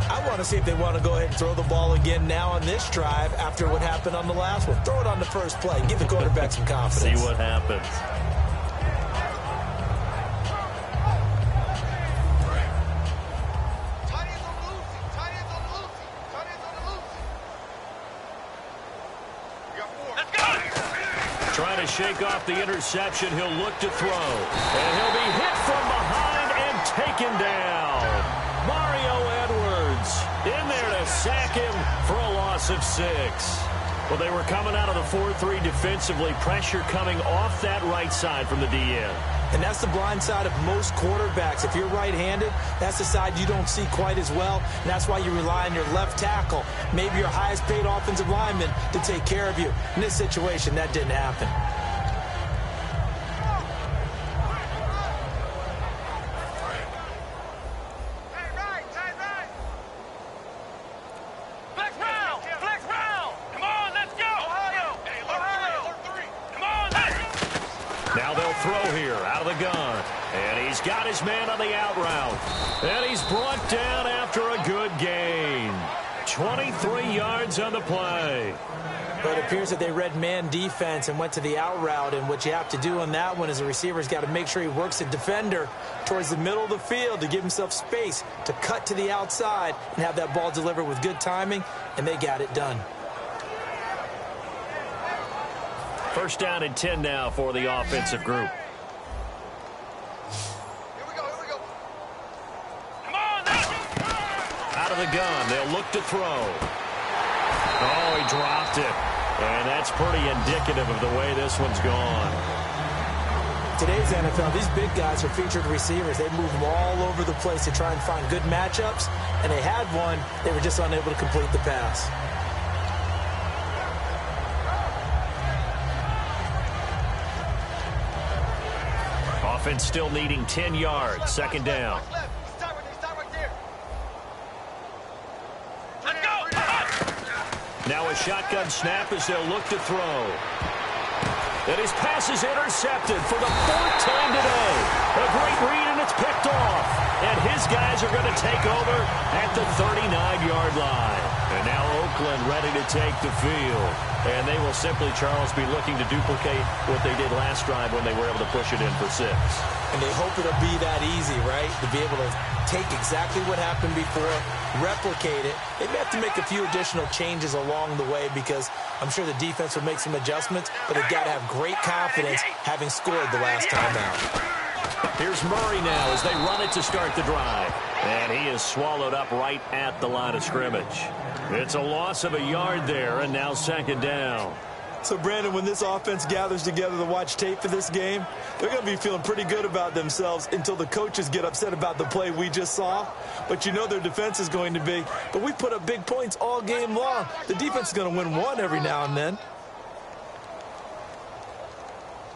I want to see if they want to go ahead and throw the ball again now on this drive after what happened on the last one. Throw it on the first play. Give the quarterback some confidence. See what happens. Trying to shake off the interception. He'll look to throw. And he'll be hit from behind and taken down. Mario Edwards in there to sack him for a loss of 6. Well, they were coming out of the 4-3 defensively. Pressure coming off that right side from the DN. And that's the blind side of most quarterbacks. If you're right-handed, that's the side you don't see quite as well. And that's why you rely on your left tackle, maybe your highest-paid offensive lineman, to take care of you. In this situation, that didn't happen. Got his man on the out route. And he's brought down after a good gain. 23 yards on the play. But it appears that they read man defense and went to the out route. And what you have to do on that one is the receiver's got to make sure he works the defender towards the middle of the field to give himself space to cut to the outside and have that ball delivered with good timing. And they got it done. First down and 10 now for the offensive group. The gun. They'll look to throw. Oh, he dropped it. And that's pretty indicative of the way this one's gone. Today's NFL, these big guys are featured receivers. They move them all over the place to try and find good matchups. And they had one. They were just unable to complete the pass. Offense still needing 10 yards. Second down. Now a shotgun snap as they'll look to throw. And his pass is intercepted for the 4th time today. A great read, and it's picked off. And his guys are going to take over at the 39-yard line. And now Oakland ready to take the field. And they will simply, Charles, be looking to duplicate what they did last drive when they were able to push it in for 6. And they hope it'll be that easy, right? To be able to take exactly what happened before, replicate it. They may have to make a few additional changes along the way because I'm sure the defense will make some adjustments, but they've got to have great confidence having scored the last time out. Here's Murray now as they run it to start the drive. And he is swallowed up right at the line of scrimmage. It's a loss of a yard there, and now second down. So, Brandon, when this offense gathers together to watch tape for this game, they're going to be feeling pretty good about themselves until the coaches get upset about the play we just saw. But you know their defense is going to be. But we put up big points all game long. The defense is going to win one every now and then.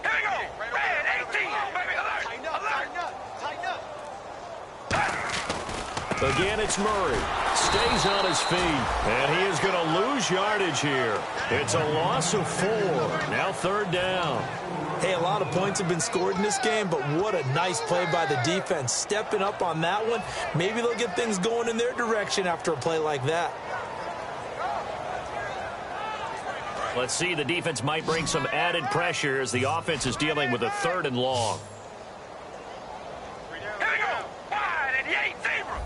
Here we go. Red 18. Baby, alert. Tighten up. Again, it's Murray. Stays on his feet, and he is going to lose yardage here. It's a loss of 4. Now third down. Hey, a lot of points have been scored in this game, but what a nice play by the defense. Stepping up on that one. Maybe they'll get things going in their direction after a play like that. Let's see, the defense might bring some added pressure as the offense is dealing with a 3rd and long. Here we go. Wide at the 8. Zebra.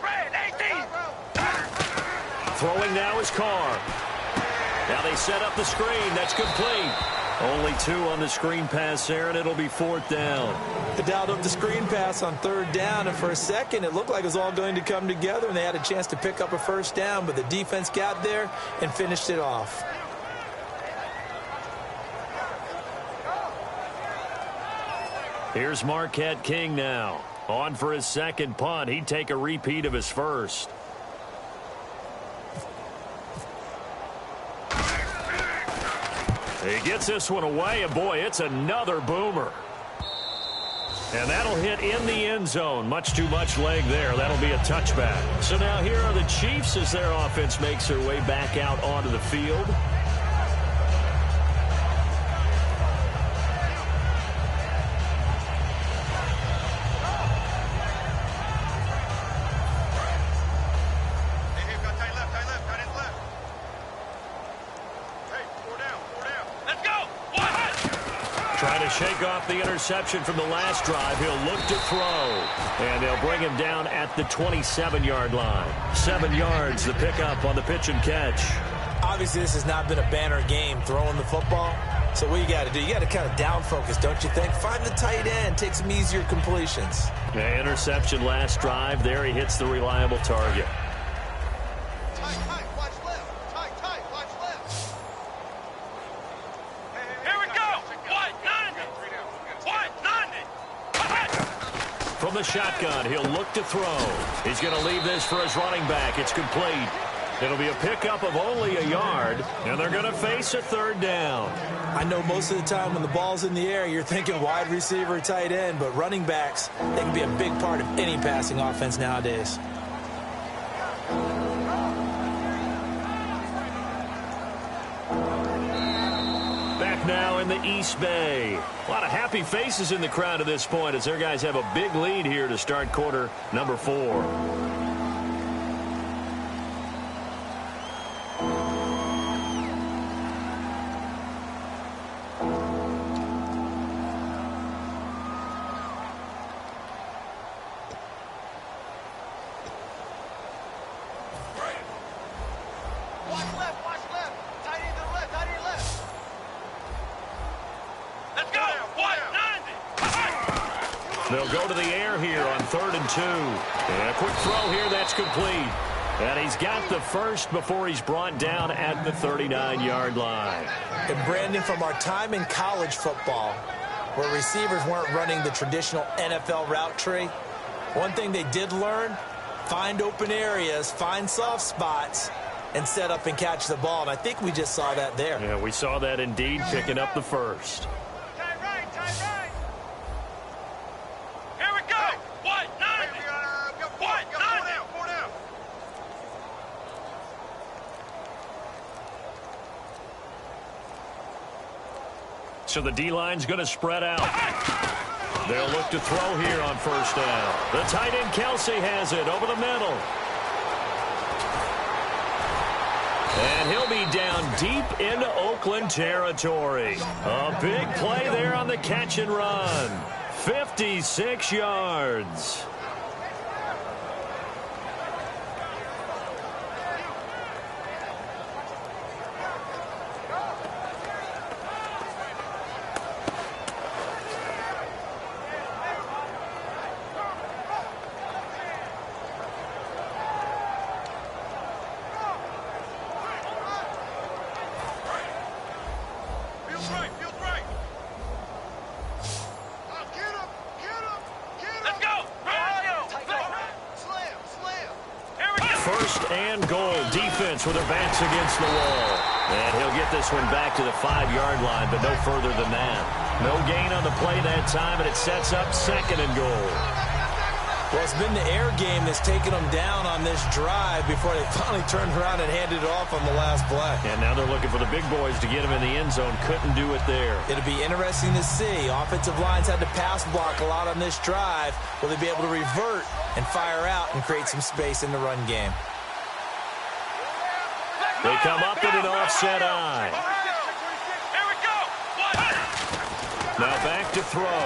Red 18. Throwing now is Carr. Now they set up the screen. That's complete. Only 2 on the screen pass there, and it'll be 4th down. They dialed up the screen pass on 3rd down, and for a second it looked like it was all going to come together, and they had a chance to pick up a 1st down, but the defense got there and finished it off. Here's Marquette King now. On for his second punt. He'd take a repeat of his first. He gets this one away, and boy, it's another boomer. And that'll hit in the end zone. Much too much leg there. That'll be a touchback. So now here are the Chiefs as their offense makes their way back out onto the field. Trying to shake off the interception from the last drive. He'll look to throw. And they'll bring him down at the 27-yard line. 7 yards, the pickup on the pitch and catch. Obviously, this has not been a banner game throwing the football. So what you got to do, you got to kind of down focus, don't you think? Find the tight end, take some easier completions. Yeah, interception last drive. There he hits the reliable target. From the shotgun, he'll look to throw. He's going to leave this for his running back. It's complete. It'll be a pickup of only a yard, and they're going to face a third down. I know most of the time when the ball's in the air, you're thinking wide receiver, tight end, but running backs, they can be a big part of any passing offense nowadays. Back now in the East Bay. A lot of happy faces in the crowd at this point as their guys have a big lead here to start quarter number 4. They'll go to the air here on 3rd and 2. And a quick throw here, that's complete. And he's got the first before he's brought down at the 39-yard line. And Brandon, from our time in college football, where receivers weren't running the traditional NFL route tree, one thing they did learn, find open areas, find soft spots, and set up and catch the ball. And I think we just saw that there. Yeah, we saw that indeed, picking up the first. So the D-line's going to spread out. They'll look to throw here on first down. The tight end, Kelsey, has it over the middle. And he'll be down deep into Oakland territory. A big play there on the catch and run. 56 yards. First and goal, defense with their backs against the wall. And he'll get this one back to the 5-yard line, but no further than that. No gain on the play that time, and it sets up 2nd and goal. Well, it's been the air game that's taken them down on this drive before they finally turned around and handed it off on the last play. And now they're looking for the big boys to get him in the end zone. Couldn't do it there. It'll be interesting to see. Offensive lines had to pass block a lot on this drive. Will they be able to revert and fire out and create some space in the run game? They come up in an offset eye. Now back to throw.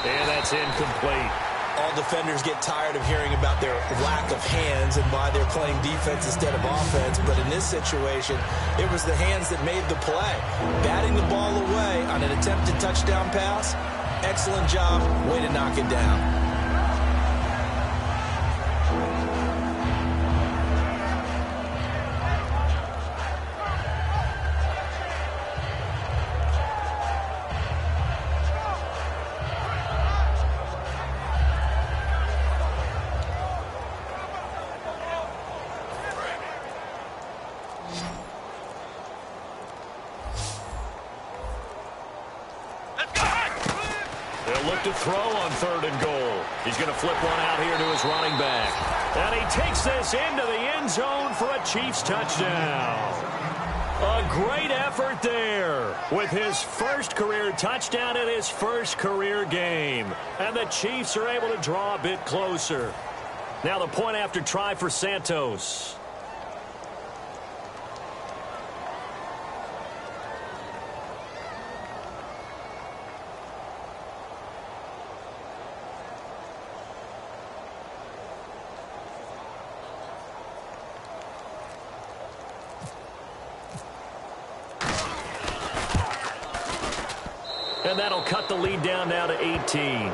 And that's incomplete. All defenders get tired of hearing about their lack of hands and why they're playing defense instead of offense. But in this situation, it was the hands that made the play. Batting the ball away on an attempted touchdown pass. Excellent job. Way to knock it down. look to throw on 3rd and goal. He's going to flip one out here to his running back. And he takes this into the end zone for a Chiefs touchdown. A great effort there with his first career touchdown in his first career game. And the Chiefs are able to draw a bit closer. Now the point after try for Santos. And that'll cut the lead down now to 18.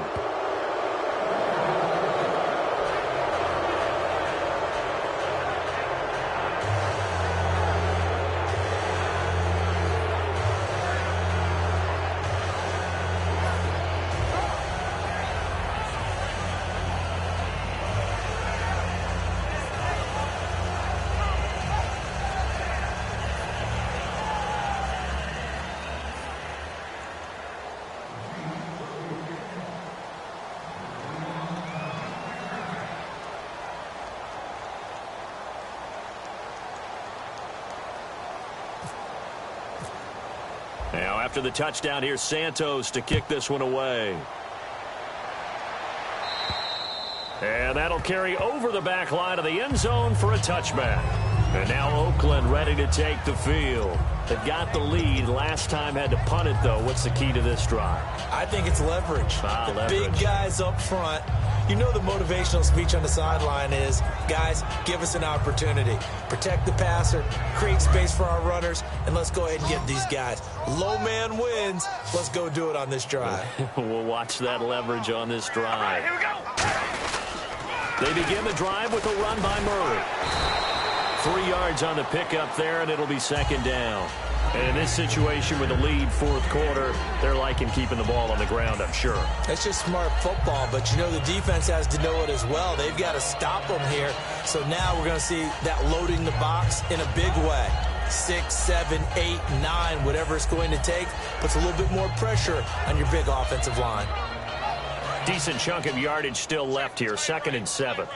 Now, after the touchdown, here's Santos to kick this one away. And that'll carry over the back line of the end zone for a touchback. And now Oakland ready to take the field. They've got the lead. Last time had to punt it, though. What's the key to this drive? I think it's leverage. Leverage. Big guys up front. You know the motivational speech on the sideline is, guys, give us an opportunity. Protect the passer, create space for our runners, and let's go ahead and get these guys. Low man wins. Let's go do it on this drive. We'll watch that leverage on this drive. Here we go. They begin the drive with a run by Murray. 3 yards on the pickup there, and it'll be 2nd down. And in this situation with the lead 4th quarter, they're liking keeping the ball on the ground, I'm sure. That's just smart football, but you know the defense has to know it as well. They've got to stop them here. So now we're going to see that loading the box in a big way. 6, 7, 8, 9, whatever it's going to take, puts a little bit more pressure on your big offensive line. Decent chunk of yardage still left here, 2nd and 7.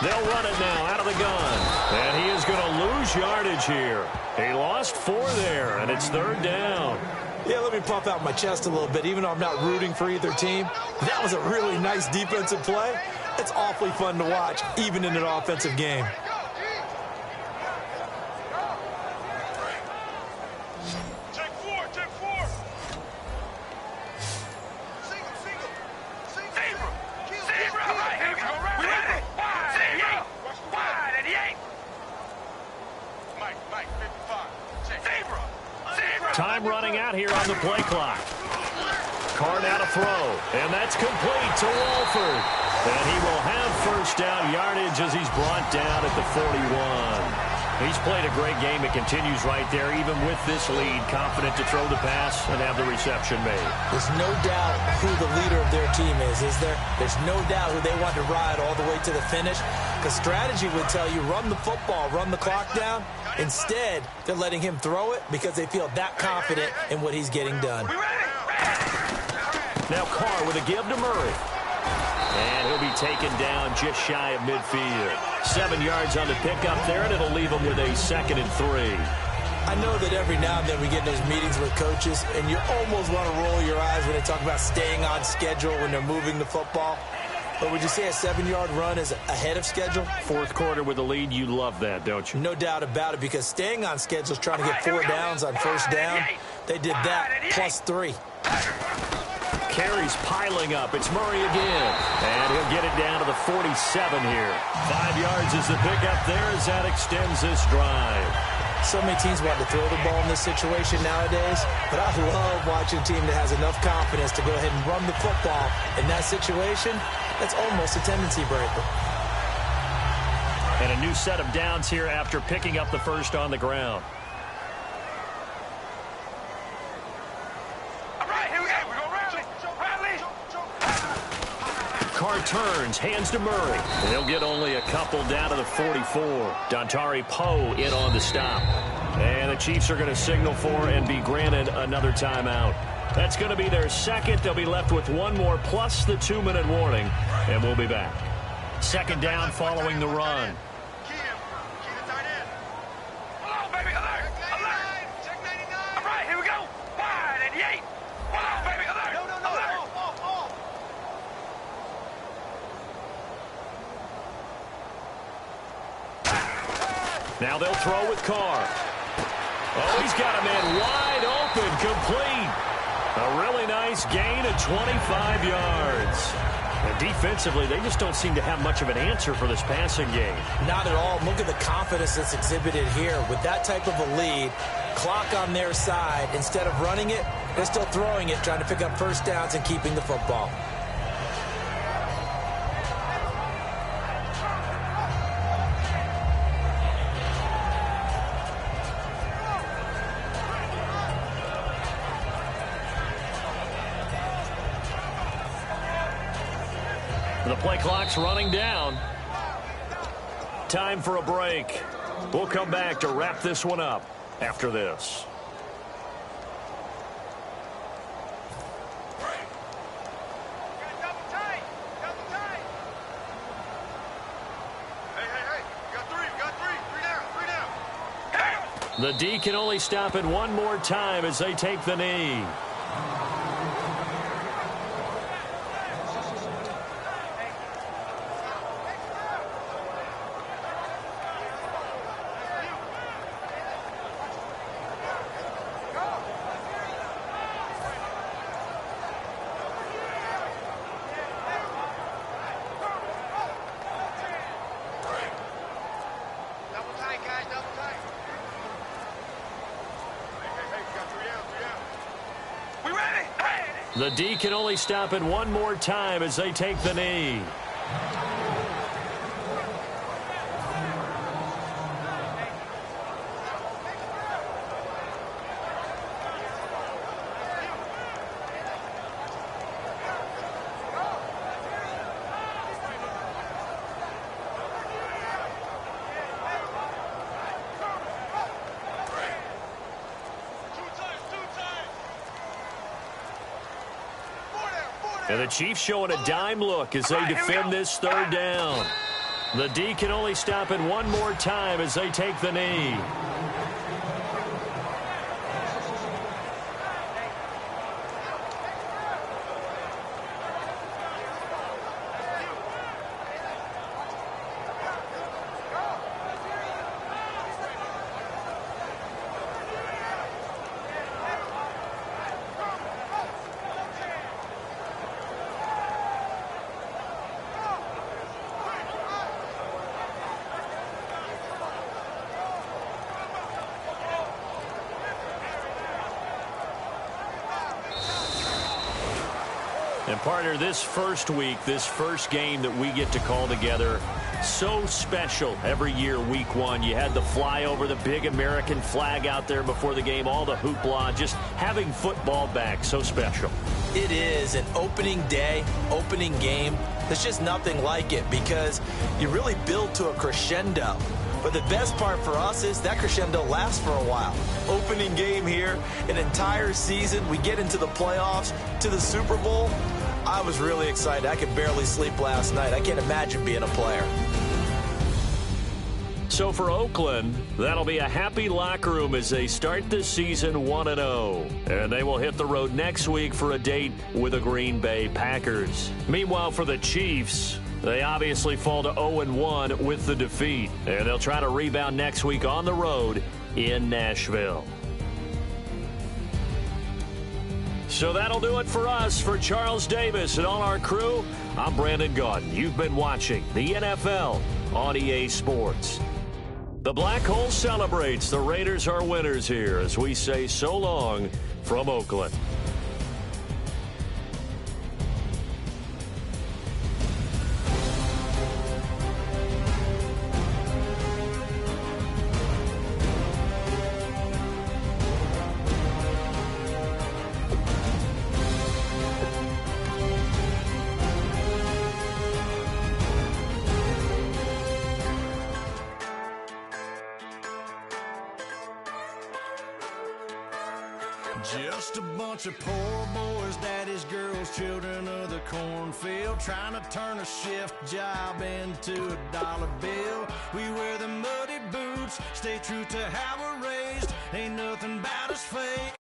They'll run it now out of the gun. And he is going to lose yardage here. He lost 4 there, and it's 3rd down. Yeah, let me puff out my chest a little bit. Even though I'm not rooting for either team, that was a really nice defensive play. It's awfully fun to watch, even in an offensive game. Time running out here on the play clock. Carr now to throw, and that's complete to Wolford. And he will have 1st down yardage as he's brought down at the 41. He's played a great game. It continues right there, even with this lead, confident to throw the pass and have the reception made. There's no doubt who the leader of their team is there? There's no doubt who they want to ride all the way to the finish. Because strategy would tell you, run the football, run the clock down. Instead, they're letting him throw it because they feel that confident in what he's getting done. Now Carr with a give to Murray. And he'll be taken down just shy of midfield. 7 yards on the pickup there, and it'll leave him with a 2nd and 3. I know that every now and then we get in those meetings with coaches, and you almost want to roll your eyes when they talk about staying on schedule when they're moving the football. But would you say a 7-yard run is ahead of schedule? 4th quarter with the lead, you love that, don't you? No doubt about it, because staying on schedule is trying to get 4 downs on 1st down. They did that, plus 3. Carries piling up. It's Murray again. And he'll get it down to the 47 here. 5 yards is the pickup there as that extends this drive. So many teams want to throw the ball in this situation nowadays, but I love watching a team that has enough confidence to go ahead and run the football. In that situation, that's almost a tendency breaker. And a new set of downs here after picking up the 1st on the ground. Carr turns, hands to Murray. They'll get only a couple down to the 44. Dontari Poe in on the stop. And the Chiefs are going to signal for and be granted another timeout. That's going to be their second. They'll be left with one more plus the 2-minute warning, and we'll be back. Second down following the run. Now they'll throw with Carr. Oh, he's got a man wide open, complete. A really nice gain of 25 yards. And defensively, they just don't seem to have much of an answer for this passing game. Not at all. Look at the confidence that's exhibited here. With that type of a lead, clock on their side, instead of running it, they're still throwing it, trying to pick up first downs and keeping the football. The play clock's running down. Time for a break. We'll come back to wrap this one up after this. The D can only stop it one more time as they take the knee. The D can only stop it one more time as they take the knee. And the Chiefs showing a dime look as they defend this third down. The D can only stop it one more time as they take the knee. And partner, this first week, this first game that we get to call together, so special every year, week one. You had the flyover, the big American flag out there before the game, all the hoopla, just having football back, so special. It is an opening day, opening game. There's just nothing like it because you really build to a crescendo. But the best part for us is that crescendo lasts for a while. Opening game here, an entire season. We get into the playoffs, to the Super Bowl. I was really excited. I could barely sleep last night. I can't imagine being a player. So for Oakland, that'll be a happy locker room as they start this season 1-0. And they will hit the road next week for a date with the Green Bay Packers. Meanwhile, for the Chiefs, they obviously fall to 0-1 with the defeat. And they'll try to rebound next week on the road in Nashville. So that'll do it for us. For Charles Davis and all our crew, I'm Brandon Gaudin. You've been watching the NFL on EA Sports. The Black Hole celebrates. The Raiders are winners here as we say so long from Oakland. Just a bunch of poor boys, daddy's girls, children of the cornfield, trying to turn a shift job into a dollar bill. We wear the muddy boots, stay true to how we're raised, ain't nothing about us fake.